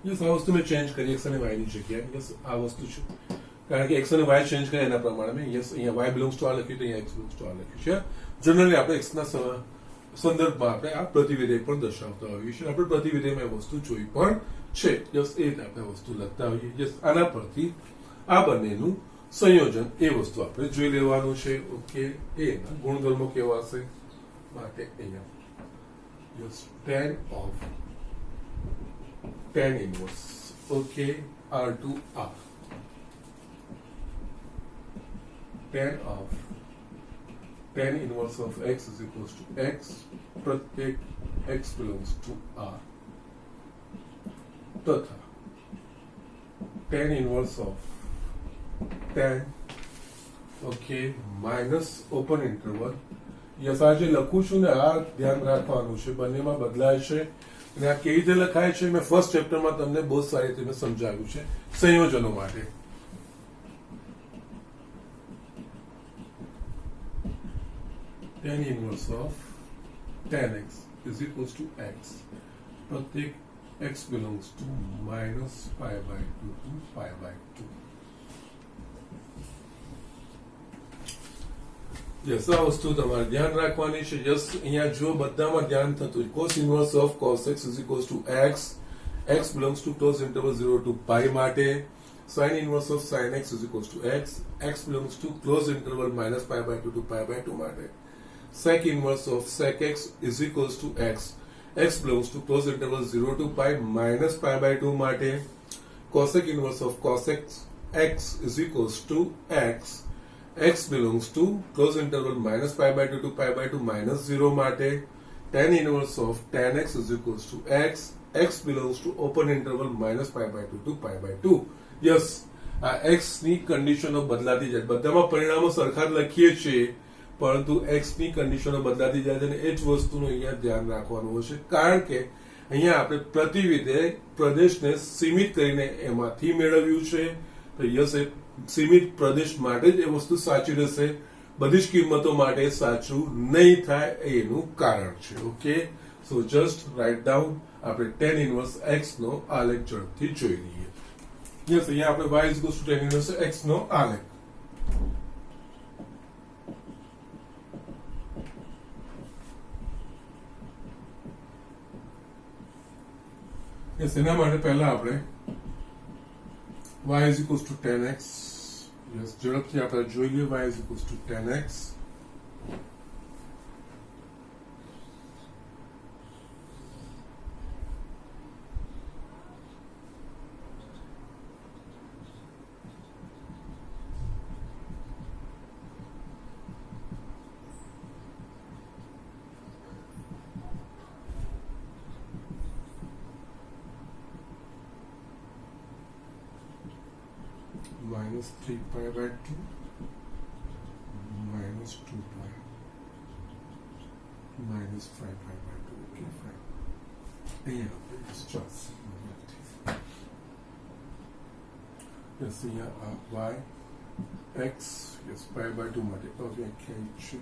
Yes, આ વસ્તુ મેં ચેન્જ કરી x અને y ની જગ્યાએ. યસ, આ વસ્તુ છે કારણ કે x અને y ચેન્જ કરે એના પ્રમાણે મેં યસ અહીંયા y belongs to r લખ્યું તો અહીંયા x belongs to r લખ્યું છે. જનરલી આપણે x ના સંદર્ભમાં આપણે આ પ્રતિવિધેય પણ દર્શાવતા હોઈએ છીએ. આપણે પ્રતિવિધેયમાં એ વસ્તુ જોઈ પણ છે. યસ, એ રીતે આપણે વસ્તુ લખતા હોઈએ. યસ, આના પરથી આ બંનેનું સંયોજન એ વસ્તુ આપણે જોઈ લેવાનું છે. ઓકે, એના ગુણધર્મો કેવા હશે માટે અહીંયા yes tan inverse okay r to r tan inverse of x is equals to x प्रत्येक x belongs to r तथा tan inverse of tan okay minus open interval. Yes, આ જે લખું છું ને આ ધ્યાન રાખવાનું છે, બંનેમાં બદલાય છે. અને આ કેવી રીતે લખાય છે મેં ફર્સ્ટ ચેપ્ટરમાં તમને બહુ સારી રીતે મેં સમજાવ્યું છે સંયોજનો માટે. tan inverse of tan x is equals to x प्रत्येक x belongs to -π/2 to π/2. Yes આ વસ્તુ તમારે ધ્યાન રાખવાની છે. યસ અહીંયા જો બધામાં ધ્યાન થતું cos inverse of cos x is equals to x, x belongs to close interval 0 to pi માટે, sin inverse of sin x is equals to x, x belongs to close interval minus pi by 2 to pi by 2 માટે, sec inverse of sec x is equals to x, x belongs to close interval 0 to pi minus pi by 2 માટે, cosec inverse of cos x is equals to x, x belongs to close interval minus pi by 2 to pi by 2 minus 0 માટે, tan inverse of tan x is equals to x, x belongs to open interval minus pi by 2 to pi by 2. Yes આ x ની કન્ડિશનો બદલાતી જાય, બધામાં પરિણામો સરખા જ લખીએ છીએ પરંતુ x ની કન્ડિશનો બદલાતી જાય છે અને એ જ વસ્તુનું અહીંયા ધ્યાન રાખવાનું હશે, કારણ કે અહીંયા આપણે પ્રતિવિધેય પ્રદેશને સીમિત કરીને એમાંથી મેળવ્યું છે. તો યસ એ સીમિત પ્રદેશ માટે જ એ વસ્તુ સાચી રહેશે, બધી જ કિંમતો માટે સાચું નહીં થાય એનું કારણ છે. ઓકે, સો જસ્ટ રાઇટ ડાઉન. આપણે tan ઇન્વર્સ x નો આલેખ ઝડપથી જોઈ લઈએ. યસ અહીંયા આપણે y is equals to tan inverse x નો આલેખ. યસ એના માટે પહેલા આપણે y is equals to tan x. Yes ઝડપથી આપણે જોઈ લઈએ y is equals to tan x. minus 3 pi by 2 minus 2 pi minus 5 pi by 2. Okay, fine. અહીંયા આપણે discharge. Yes, અહીંયા આ y x yes pi by 2 માટે અવ્યાખ્યાયિત છે.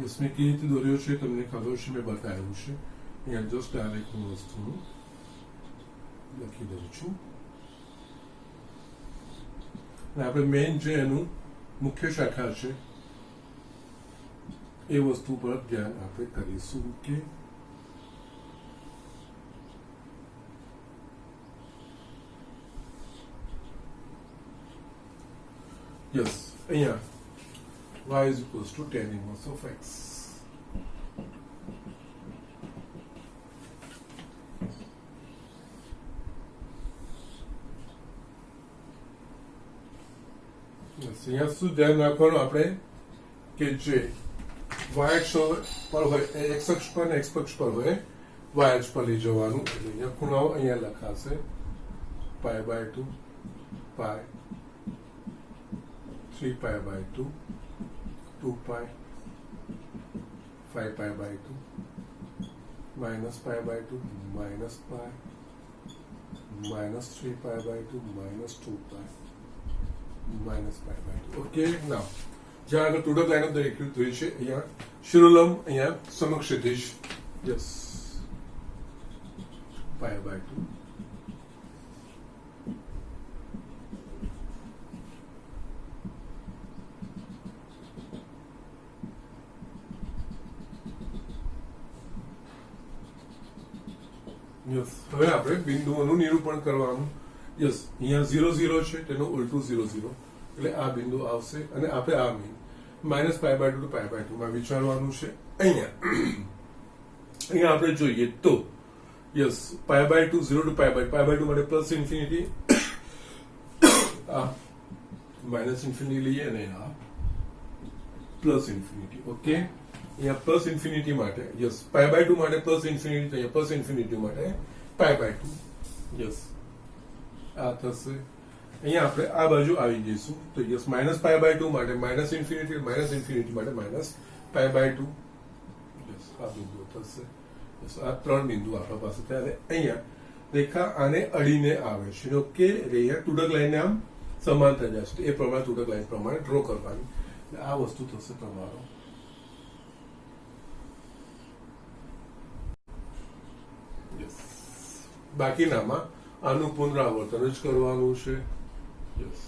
યસ મેં કેવી રીતે દોર્યો છે તમને ખબર છે, મેં બતાવ્યું છે. અહીંયા જસ્ટ આલેખનું વસ્તુનું લખી દઉં છું અને આપણે મેઇન જે એનું મુખ્ય શાખા છે એ વસ્તુ પર ધ્યાન આપણે કરીશું. કે યસ અહીંયા y is equals to tan inverse of x. અહીંયા શું ધ્યાન રાખવાનું આપણે કે જે y અક્ષ પર હોય x અક્ષ પર અને x અક્ષ પર હોય y અક્ષ પર લઈ જવાનું. એટલે અહીંયા ખૂણાઓ અહીંયા લખાશે pi by 2 pi 3 pi by 2 2 pi 5 pi by 2 minus pi by 2 minus pi minus 3 pi by 2 minus 2 pi minus pi by 2. Okay, now જ્યાં આગળ ટોટલ લાઈન ઓફ ધ રેખીય થઈ છે અહીંયા શિરોલંબ અહીંયા સમક્ષિતિજ યસ pi by 2 યસ. હવે આપણે બિંદુઓનું નિરૂપણ કરવાનું. યસ અહીંયા 0 0 છે તેનું ઉલટું 0 0 એટલે આ બિંદુ આવશે અને આપણે આ minus pi by 2 to pi by 2 માં વિચારવાનું છે. અહીંયા આપણે જોઈએ તો yes pi by 2 0 to pi by 2 માટે પ્લસ ઇન્ફિનિટી, આ માઇનસ ઇન્ફિનિટી લઈએ અને આ પ્લસ ઇન્ફિનિટી. ઓકે, અહીંયા પ્લસ ઇન્ફિનિટી માટે યસ પાઈ બાય 2 માટે પ્લસ ઇન્ફિનિટી, અહીંયા પ્લસ ઇન્ફિનિટી માટે પાઈ બાય 2. યસ આ થશે. અહીંયા આપણે આ બાજુ આવી જઈશું તો યસ માઇનસ પાઈ બાય 2 માટે માઇનસ ઇન્ફિનિટી માટે માઇનસ પાઈ બાય 2. યસ આ બિંદુ થશે. યસ આ ત્રણ બિંદુ આપણા પાસે. ત્યારે અહીંયા રેખા આને અડીને આવે છે. ઓકે, અહીંયા તૂટક લાઈનને આમ સમાંતર જશે એ પ્રમાણે તૂટક લાઈન પ્રમાણે ડ્રો કરવાની. આ વસ્તુ થશે તમારો બાકીનામાં આનું પુનરાવર્તન જ કરવાનું છે. યસ.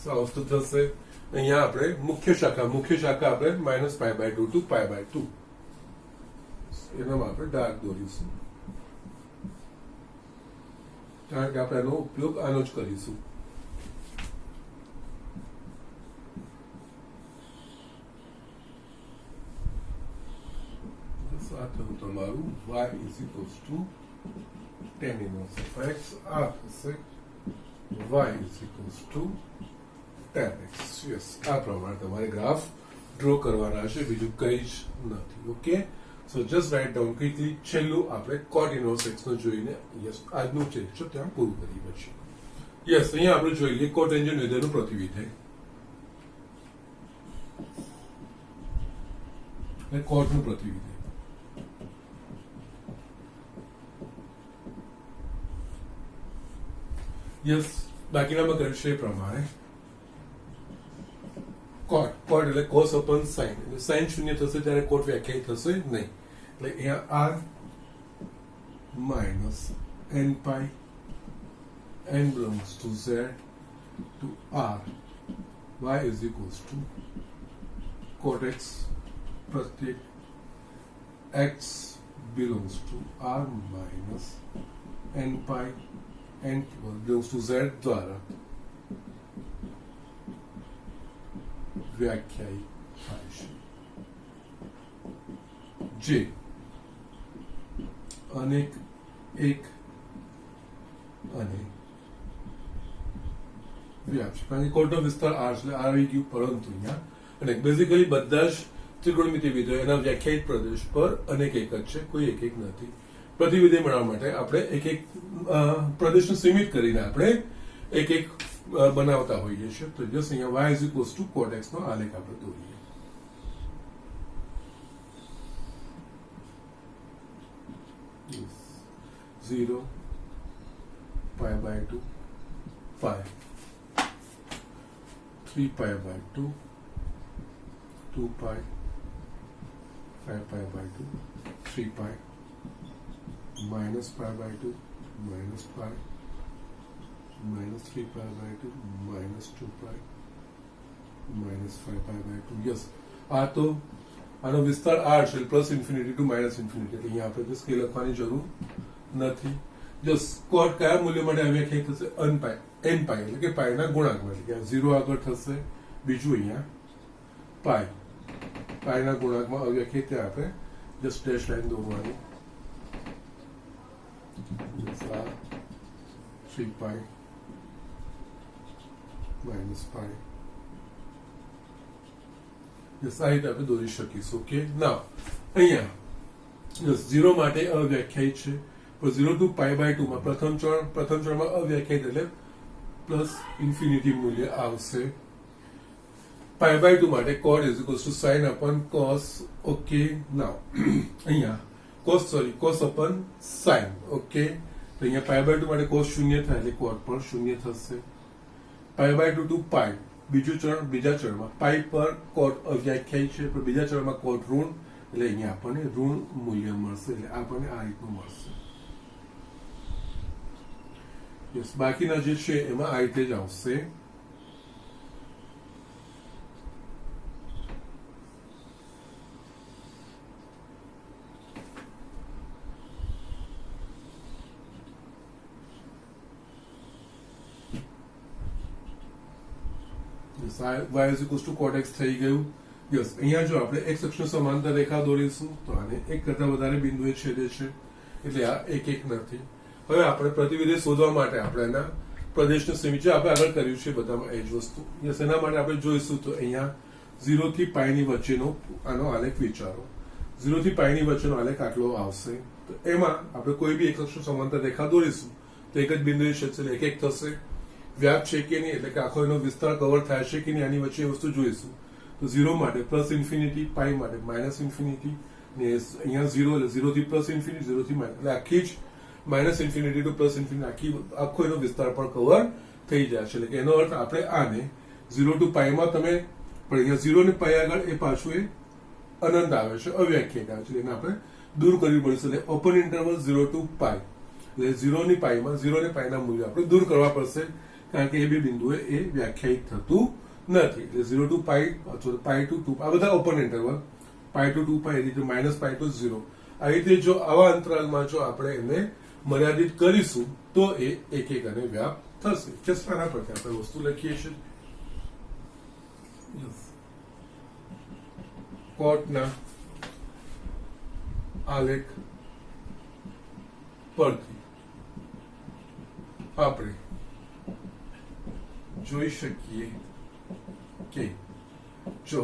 આ વસ્તુ થશે. અહીંયા આપણે મુખ્ય શાખા આપણે -π/2 to π/2 એનામાં આપણે ડાર્ક દોરીશું, કારણ કે આપણે એનો ઉપયોગ આનો જ કરીશું. આ થયું તમારું y = tan inverse of x. આ થશે y = tan x. યસ, આ પ્રમાણે તમારે ગ્રાફ ડ્રો કરવાના છે, બીજું કંઈ જ નથી. ઓકે, સો જસ્ટ રાઇટ ડાઉન ક્વિકલી. છેલ્લું આપણે cot inverse x નો જોઈને યસ આજનું લેક્ચર ત્યાં પૂરું કરીએ છીએ. યસ, અહીંયા આપણે જોઈ લઈએ કોટેન્જન્ટ વિધેયનું પ્રતિવિધેય. કોટનું પ્રતિવિધેય. યસ, બાકીનામાં કર્યું છે એ પ્રમાણે કોટ એટલે કોસ અપોન સાઇન. સાઇન શૂન્ય થશે ત્યારે કોટ વ્યાખ્યાયિત થશે નહીં. એટલે અહીંયા r minus n pi n belongs to z to r y is equals to cot x प्रत्येक x belongs to r minus n pi n belongs to z દ્વારા વ્યાખ્યાયિત થાય છે, જે અનેક એક અને વ્યાપ છે. કારણ કે કોટનો વિસ્તાર r છે, આવી ગયું. પરંતુ અહીંયા અને બેઝિકલી બધા જ ત્રિકોણમિતિ વિધેયો એના વ્યાખ્યાયિત પ્રદેશ પર અનેક એક જ છે, કોઈ એક એક નથી. પ્રતિવિધેય મેળવવા માટે આપણે એક એક પ્રદેશને સીમિત કરીને આપણે એક એક બનાવતા હોઈએ છીએ. તો જસ્ટ અહીંયા y = cot x નો આલેખ આપણે દોરીએ. Yes. 0 π/2 5 3 π/2 2 pi 5 π/2 3 pi minus π/2 minus pi minus 3 π/2 minus 2 pi minus 5 π/2. Yes, આ તો આનો વિસ્તાર r છે, plus infinity to minus infinity. એટલે અહીંયા આપણે સ્કેલ લખવાની જરૂર નથી. જસ્ટ કોટ કયા મૂલ્ય માટે વ્યાખ્યાયિત થશે? n pi એટલે કે પાઈના ગુણાંકમાં. એટલે કે 0 આગળ થશે, બીજું અહીંયા પાઈના ગુણાંકમાં અવ્યાખ્યાયિત. ત્યાં આપણે જસ્ટ ડેશ લાઈન દોરવાની. 3 pi minus pi. યસ, આ રીતે આપણે દોરી શકીશું. ઓકે, નાવ અહીંયા યસ 0 માટે અવ્યાખ્યાયિત છે, પણ 0 to π/2 માં પ્રથમ ચણમાં અવ્યાખ્યાયિત એટલે પ્લસ ઇન્ફિનિટી મૂલ્ય આવશે. π/2 માટે cot = sin upon cos. Okay, નાવ અહીંયા cos upon sin. ઓકે, તો અહીંયા π/2 માટે cos શૂન્ય થાય એટલે cot પણ શૂન્ય થશે. π/2 to π બીજા ચરણમાં પાઈ પર કોટ અવ્યાખ્યાયિત છે, પણ બીજા ચરણમાં કોટ ઋણ, એટલે અહીંયા આપણને ઋણ મૂલ્ય મળશે. એટલે આપણને આ રીતનું મળશે. યસ, બાકીના જે છે એમાં આ રીતે જ આવશે. y = cot x થઈ ગયું. યસ, અહીંયા જો આપણે x અક્ષનો સમાંતર રેખા દોરીશું તો આને એક કરતા વધારે બિંદુએ છેદે છે, એટલે આ એક એક નથી. હવે આપણે પ્રતિવિધેય શોધવા માટે આપણે એના પ્રદેશને સીમિત આપણે આગળ કર્યું છે બધામાં એ જ વસ્તુ. યસ, એના માટે આપણે જોઈશું તો અહીંયા 0 થી π ની વચ્ચેનો આનો આલેખ વિચારો. 0 થી π ની વચ્ચેનો આલેખ આટલો આવશે. તો એમાં આપણે કોઈ બી એક અક્ષનો સમાંતર રેખા દોરીશું તો એક જ બિંદુએ છેદશે, એટલે એક એક થશે. વ્યાપ છે કે નહીં, એટલે કે આખો એનો વિસ્તાર કવર થાય છે કે નહીં, આની વચ્ચે વસ્તુ જોઈશું. તો 0 માટે પ્લસ ઇન્ફિનિટી, પાઈ માટે માઇનસ ઇન્ફિનિટી, ને અહીંયા 0 એટલે 0 થી પ્લસ ઇન્ફિનિટી, 0 થી માઇનસ, એટલે આખી જ minus infinity to plus infinity આખો એનો વિસ્તાર પણ કવર થઈ જશે. એટલે કે એનો અર્થ આપણે આને 0 ટુ પાઈમાં તમે પણ અહીંયા 0 ને પાઈ આગળ એ પાછું એ અનંત આવે છે, અવ્યાખ્યાયિત આવે છે, એને આપણે દૂર કરવી પડશે. એટલે ઓપન ઇન્ટરવલ 0 ટુ પાઈ, એટલે 0 ની પાઈમાં 0 ને પાઈના મૂલ્ય આપણે દૂર કરવા પડશે, કારણ કે એ બે બિંદુએ એ વ્યાખ્યાયિત થતું નથી. એટલે 0 ટુ પાઈ અથવા પાઈ ટુ 2 આ બધા ઓપન ઇન્ટરવલ, પાઈ ટુ 2 પાઈ, એ રીતે માઇનસ પાઈ ટુ 0, આ રીતે જો આવા અંતરાલમાં જો આપણે એને મર્યાદિત કરીશું તો એ એક એક અને વ્યાપ્ત થશે. જસ્ટ આના પરથી આપણે વસ્તુ લખીએ છીએ. કોટના આલેખ પરથી આપણે જોઈ શકીએ કે જો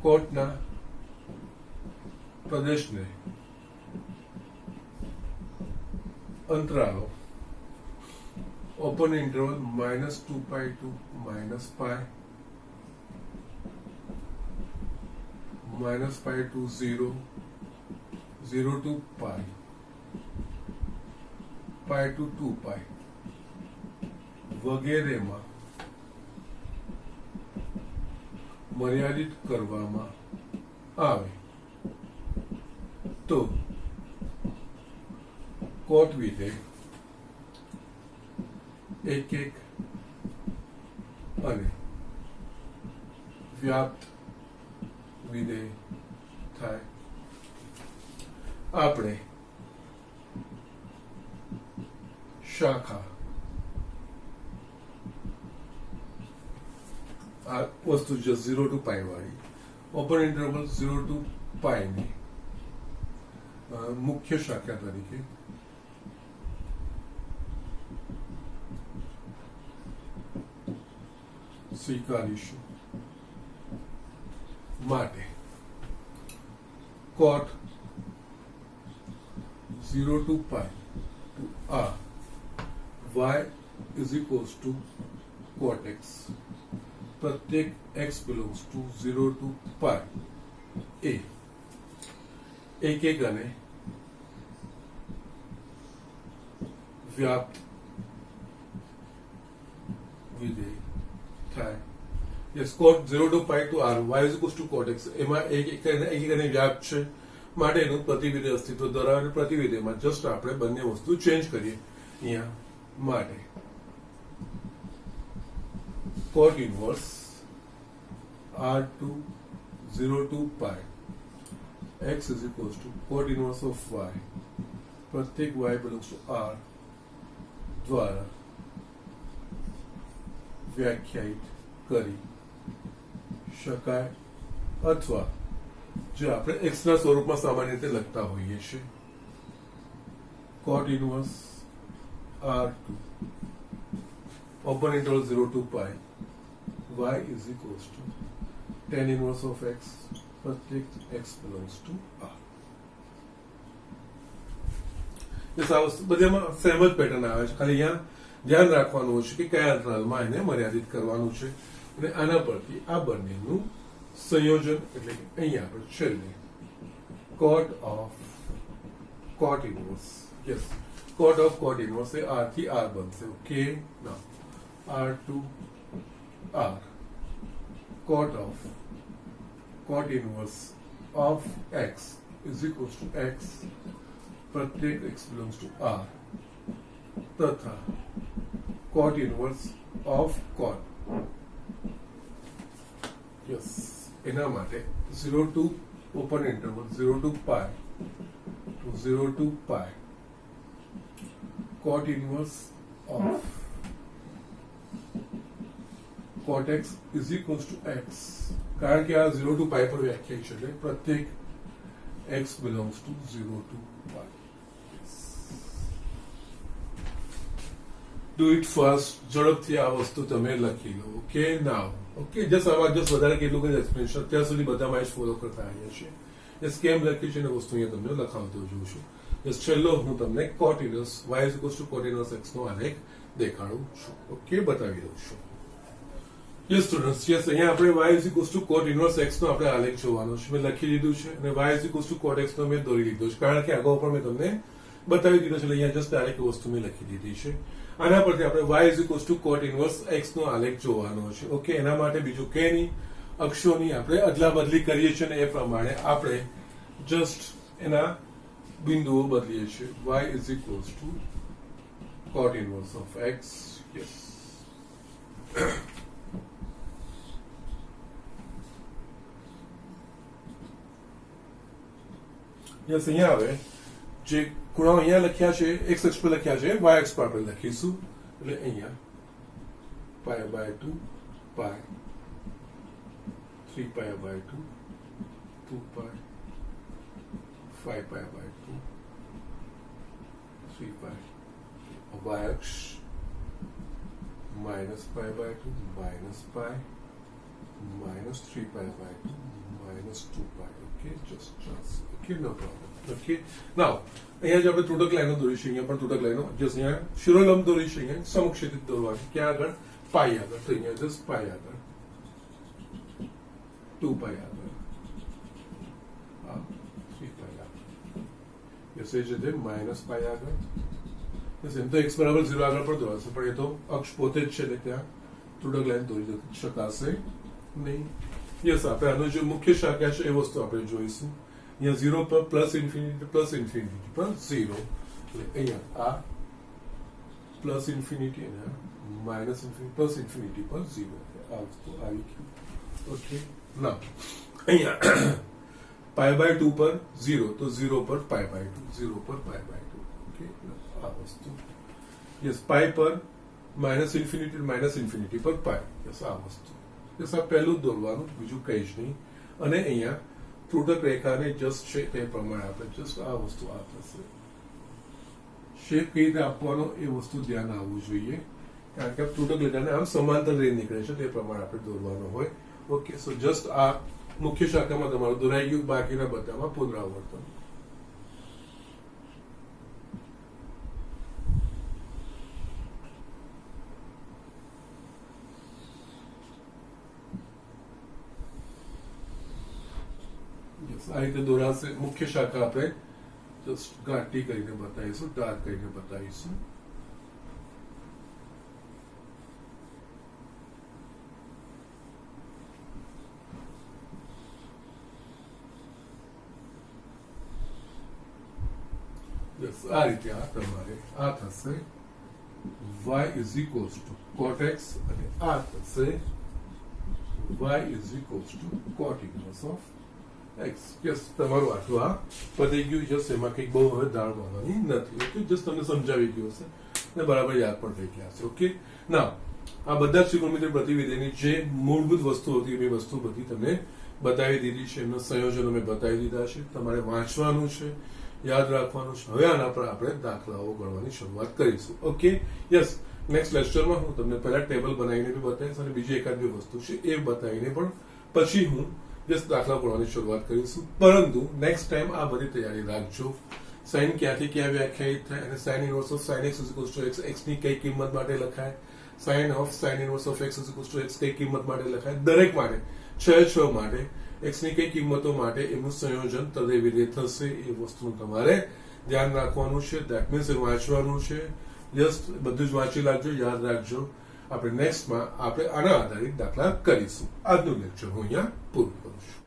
કોટના પ્રદેશને અંતરાલો open interval -2 pi to -pi, -pi to 0, 0 to pi, pi to 2 પાઈ વગેરેમાં મર્યાદિત કરવામાં આવે તો કોટ વિધેય એક એક અને વ્યાપ્ત વિધેય થાય. આપણે શાખા આ વસ્તુ જે 0 ટુ પાઈ વાળી ઓપન ઇન્ટરવલ 0 ટુ પાઈ ની મુખ્ય શાખા તરીકે સ્વીકારીશું. માટે cot 0 to pi to r y is equals to cot x, प्रत्येक x belongs to 0 to pi a एक एक અને વ્યાપ્ત વિધેય થાય. Yes, cot 0 to pi to r y is equals to cot x, એમાં એક અને વ્યાપ્ત છે, માટે એનું પ્રતિવિધેય અસ્તિત્વ ધરાવે. પ્રતિવિધેયમાં જસ્ટ આપણે બંને વસ્તુ ચેન્જ કરીએ. અહીંયા માટે cot inverse r to 0 to pi x is equals to cot inverse of y, प्रत्येक y belongs to r દ્વારા વ્યાખ્યાયિત કરી શકાય, અથવા જે આપણે x ના સ્વરૂપમાં સામાન્ય રીતે લખતા હોઈએ છીએ. cot inverse r to open interval 0 to pi y is equals to tan inverse of x, प्रत्येक x belongs to r. આ વસ્તુ બધામાં સેમ જ પેટર્ન આવે છે, ખાલી અહીંયા ધ્યાન રાખવાનું છે કે કયા અંતરાલમાં એને મર્યાદિત કરવાનું છે. અને આના પરથી આ બંનેનું સંયોજન, એટલે કે અહીંયા આપણે છેલ્લે cot of cot inverse, yes, cot of cot inverse A r થી r બનશે. Okay, now r to r, cot of cot inverse of x is equals to x, प्रत्येक x belongs to r, तथा cot inverse of cot, yes, એના માટે 0 to open interval 0 to pi to 0 to pi cot inverse of cot x is equals to x, કારણ કે આ 0 to pi પર વ્યાખ્યાયિત છે, એટલે પ્રત્યેક x belongs to 0 to pi. Do it fast, ઝડપથી આ વસ્તુ તમે લખી લો. ઓકે, નાવ ઓકે, જસ્ટ આમાં જસ્ટ વધારે કેટલું કંઈ એક્સપ્લેનેશન અત્યાર સુધી બધામાં જ ફોલો કરતા આવ્યા છે. એ સ્કેમ લખ્યું છે અને વસ્તુ અહીંયા તમને લખાવતો જોઉં છું. જસ્ટ છેલ્લો હું તમને cot inverse y is equals to cot inverse x નો આલેખ દેખાડું છું. ઓકે, બતાવી દઉં છું. યસ સ્ટુડન્ટ્સ, યસ અહીંયા આપણે y is equals two cot inverse x નો આપણે આલેખ જોવાનો છે. મેં લખી દીધું છે અને y is equals two cot x નો મેં દોરી લીધો છે, કારણ કે અગાઉ પણ મેં તમને બતાવી દીધો છે. એટલે અહીંયા જસ્ટ ડાયરેક્ટ વસ્તુ મેં લખી દીધી છે. આના પરથી આપણે y is equals two cot inverse x નો આલેખ જોવાનો છે. ઓકે, એના માટે બીજું કે નહીં, અક્ષોની આપણે અદલા બદલી કરીએ છીએ અને એ પ્રમાણે આપણે જસ્ટ એના બિંદુઓ બદલીએ છીએ. y is equals two cot inverse of x. Yes, yes અહીંયા આવે જે ખૂણાઓ અહીંયા લખ્યા છે x અક્ષ પર લખ્યા છે, y અક્ષ પર આપણે લખીશું. એટલે અહીંયા π/2 π 3π/2 2π 5π/2 3π y અક્ષ -π/2 -π -3π/2 -2π. Okay, just okay, no problem. Okay, now અહીંયા જે આપણે ત્રુટક લાઈનો દોરી છે, અહીંયા પણ ત્રુટક લાઈનો જસ્ટ અહીંયા શિરોલંબ દોરી છે, અહીંયા સમક્ષિતિજ દોરવાની. ક્યાં આગળ? પાઈ આગળ. તો અહીંયા જસ્ટ પાઈ આગળ, 2π આગળ, 3π આગળ, યસ એ જ રીતે -π આગળ. યસ, એમ તો x બરાબર 0 આગળ પણ દોરાશે, પણ એ તો અક્ષ પોતે જ છે એટલે ત્યાં ત્રુટક લાઈન દોરી શકાશે નહીં. યસ, આપણે આનો જે મુખ્ય શાખા છે એ વસ્તુ આપણે જોઈશું. અહીંયા 0 પર પ્લસ ઇન્ફિનિટી પર 0, એટલે અહીંયા આ પ્લસ ઇન્ફિનિટી અને માઇનસ ઇન્ફિનિટી પ્લસ ઇન્ફિનિટી પર 0, આ વસ્તુ આવી ગયું. ઓકે, ના અહીંયા π/2 પર 0, તો 0 પર π/2, 0 પર π/2. ઓકે, આ વસ્તુ. યસ, પાઈ પર -ઇન્ફિનિટી ઇન્ફિનિટી પર પાઈ. યસ, આ વસ્તુ. યસ, આ પહેલું દોરવાનું, બીજું કઈ જ નહીં. અને અહીંયા ત્રુટક રેખાને જસ્ટ છે તે પ્રમાણે આપણે જસ્ટ આ વસ્તુ આ થશે. શેપ કઈ રીતે આપવાનો એ વસ્તુ ધ્યાન આવવું જોઈએ, કારણ કે ત્રુટક રેખાને આમ સમાંતર રેન નીકળે છે તે પ્રમાણે આપણે દોરવાનો હોય. ઓકે, સો જસ્ટ આ મુખ્ય શાખામાં તમારું દોરાઈ ગયું, બાકીના બધામાં પુનરાવર્તન. આ રીતે દોરાશે. મુખ્ય શાખા આપણે જસ્ટ ઘાટી કરીને બતાવીશું, ડાર્ક કરીને બતાવીશું. આ રીતે આ તમારે આ થશે y is equals two cot x અને આ થશે y is equals two cot inverse of x. Yes, તમારું આટલું આ પતી ગયું. જસ્ટ એમાં કંઈક બહુ હવે દાળ મારવાની નથી. ઓકે, જસ્ટ તમને સમજાવી ગયું હશે ને બરાબર યાદ પણ થઈ ગયા હશે. ઓકે, ના આ બધા જ ત્રિકોણમિતિય પ્રતિવિધિની જે મૂળભૂત વસ્તુ હતી એ વસ્તુ બધી તમને બતાવી દીધી છે. એમના સંયોજનો મેં બતાવી દીધા છે. તમારે વાંચવાનું છે, યાદ રાખવાનું છે. હવે આના પર આપણે દાખલાઓ ગણવાની શરૂઆત કરીશું. ઓકે, યસ, નેક્સ્ટ લેક્ચરમાં હું તમને પહેલા ટેબલ બનાવીને બી બતાવીશ અને બીજી એકાદ બે વસ્તુ છે એ બતાવીને પણ પછી હું જસ્ટ દાખલા ગણવાની શરૂઆત કરીશું. પરંતુ નેક્સ્ટ ટાઈમ આ બધી તૈયારી રાખજો. સાઇન ક્યાંથી ક્યાં વ્યાખ્યાયિત થાય અને sine inverse of sine x is equals to x, x ની કઈ કિંમત માટે લખાય, sine of sine inverse of x is equals to x કઈ કિંમત માટે લખાય, દરેક માટે છ માટે x ની કઈ કિંમતો માટે એનું સંયોજન તદેવી રીતે થશે એ વસ્તુનું તમારે ધ્યાન રાખવાનું છે. ધેટ મીન્સ વાંચવાનું છે. જસ્ટ બધું જ વાંચી રાખજો, યાદ રાખજો. આપણે નેક્સ્ટમાં આપણે આના આધારિત દાખલા કરીશું. આજનું લેક્ચર હું અહીંયા પૂરું કરું છું.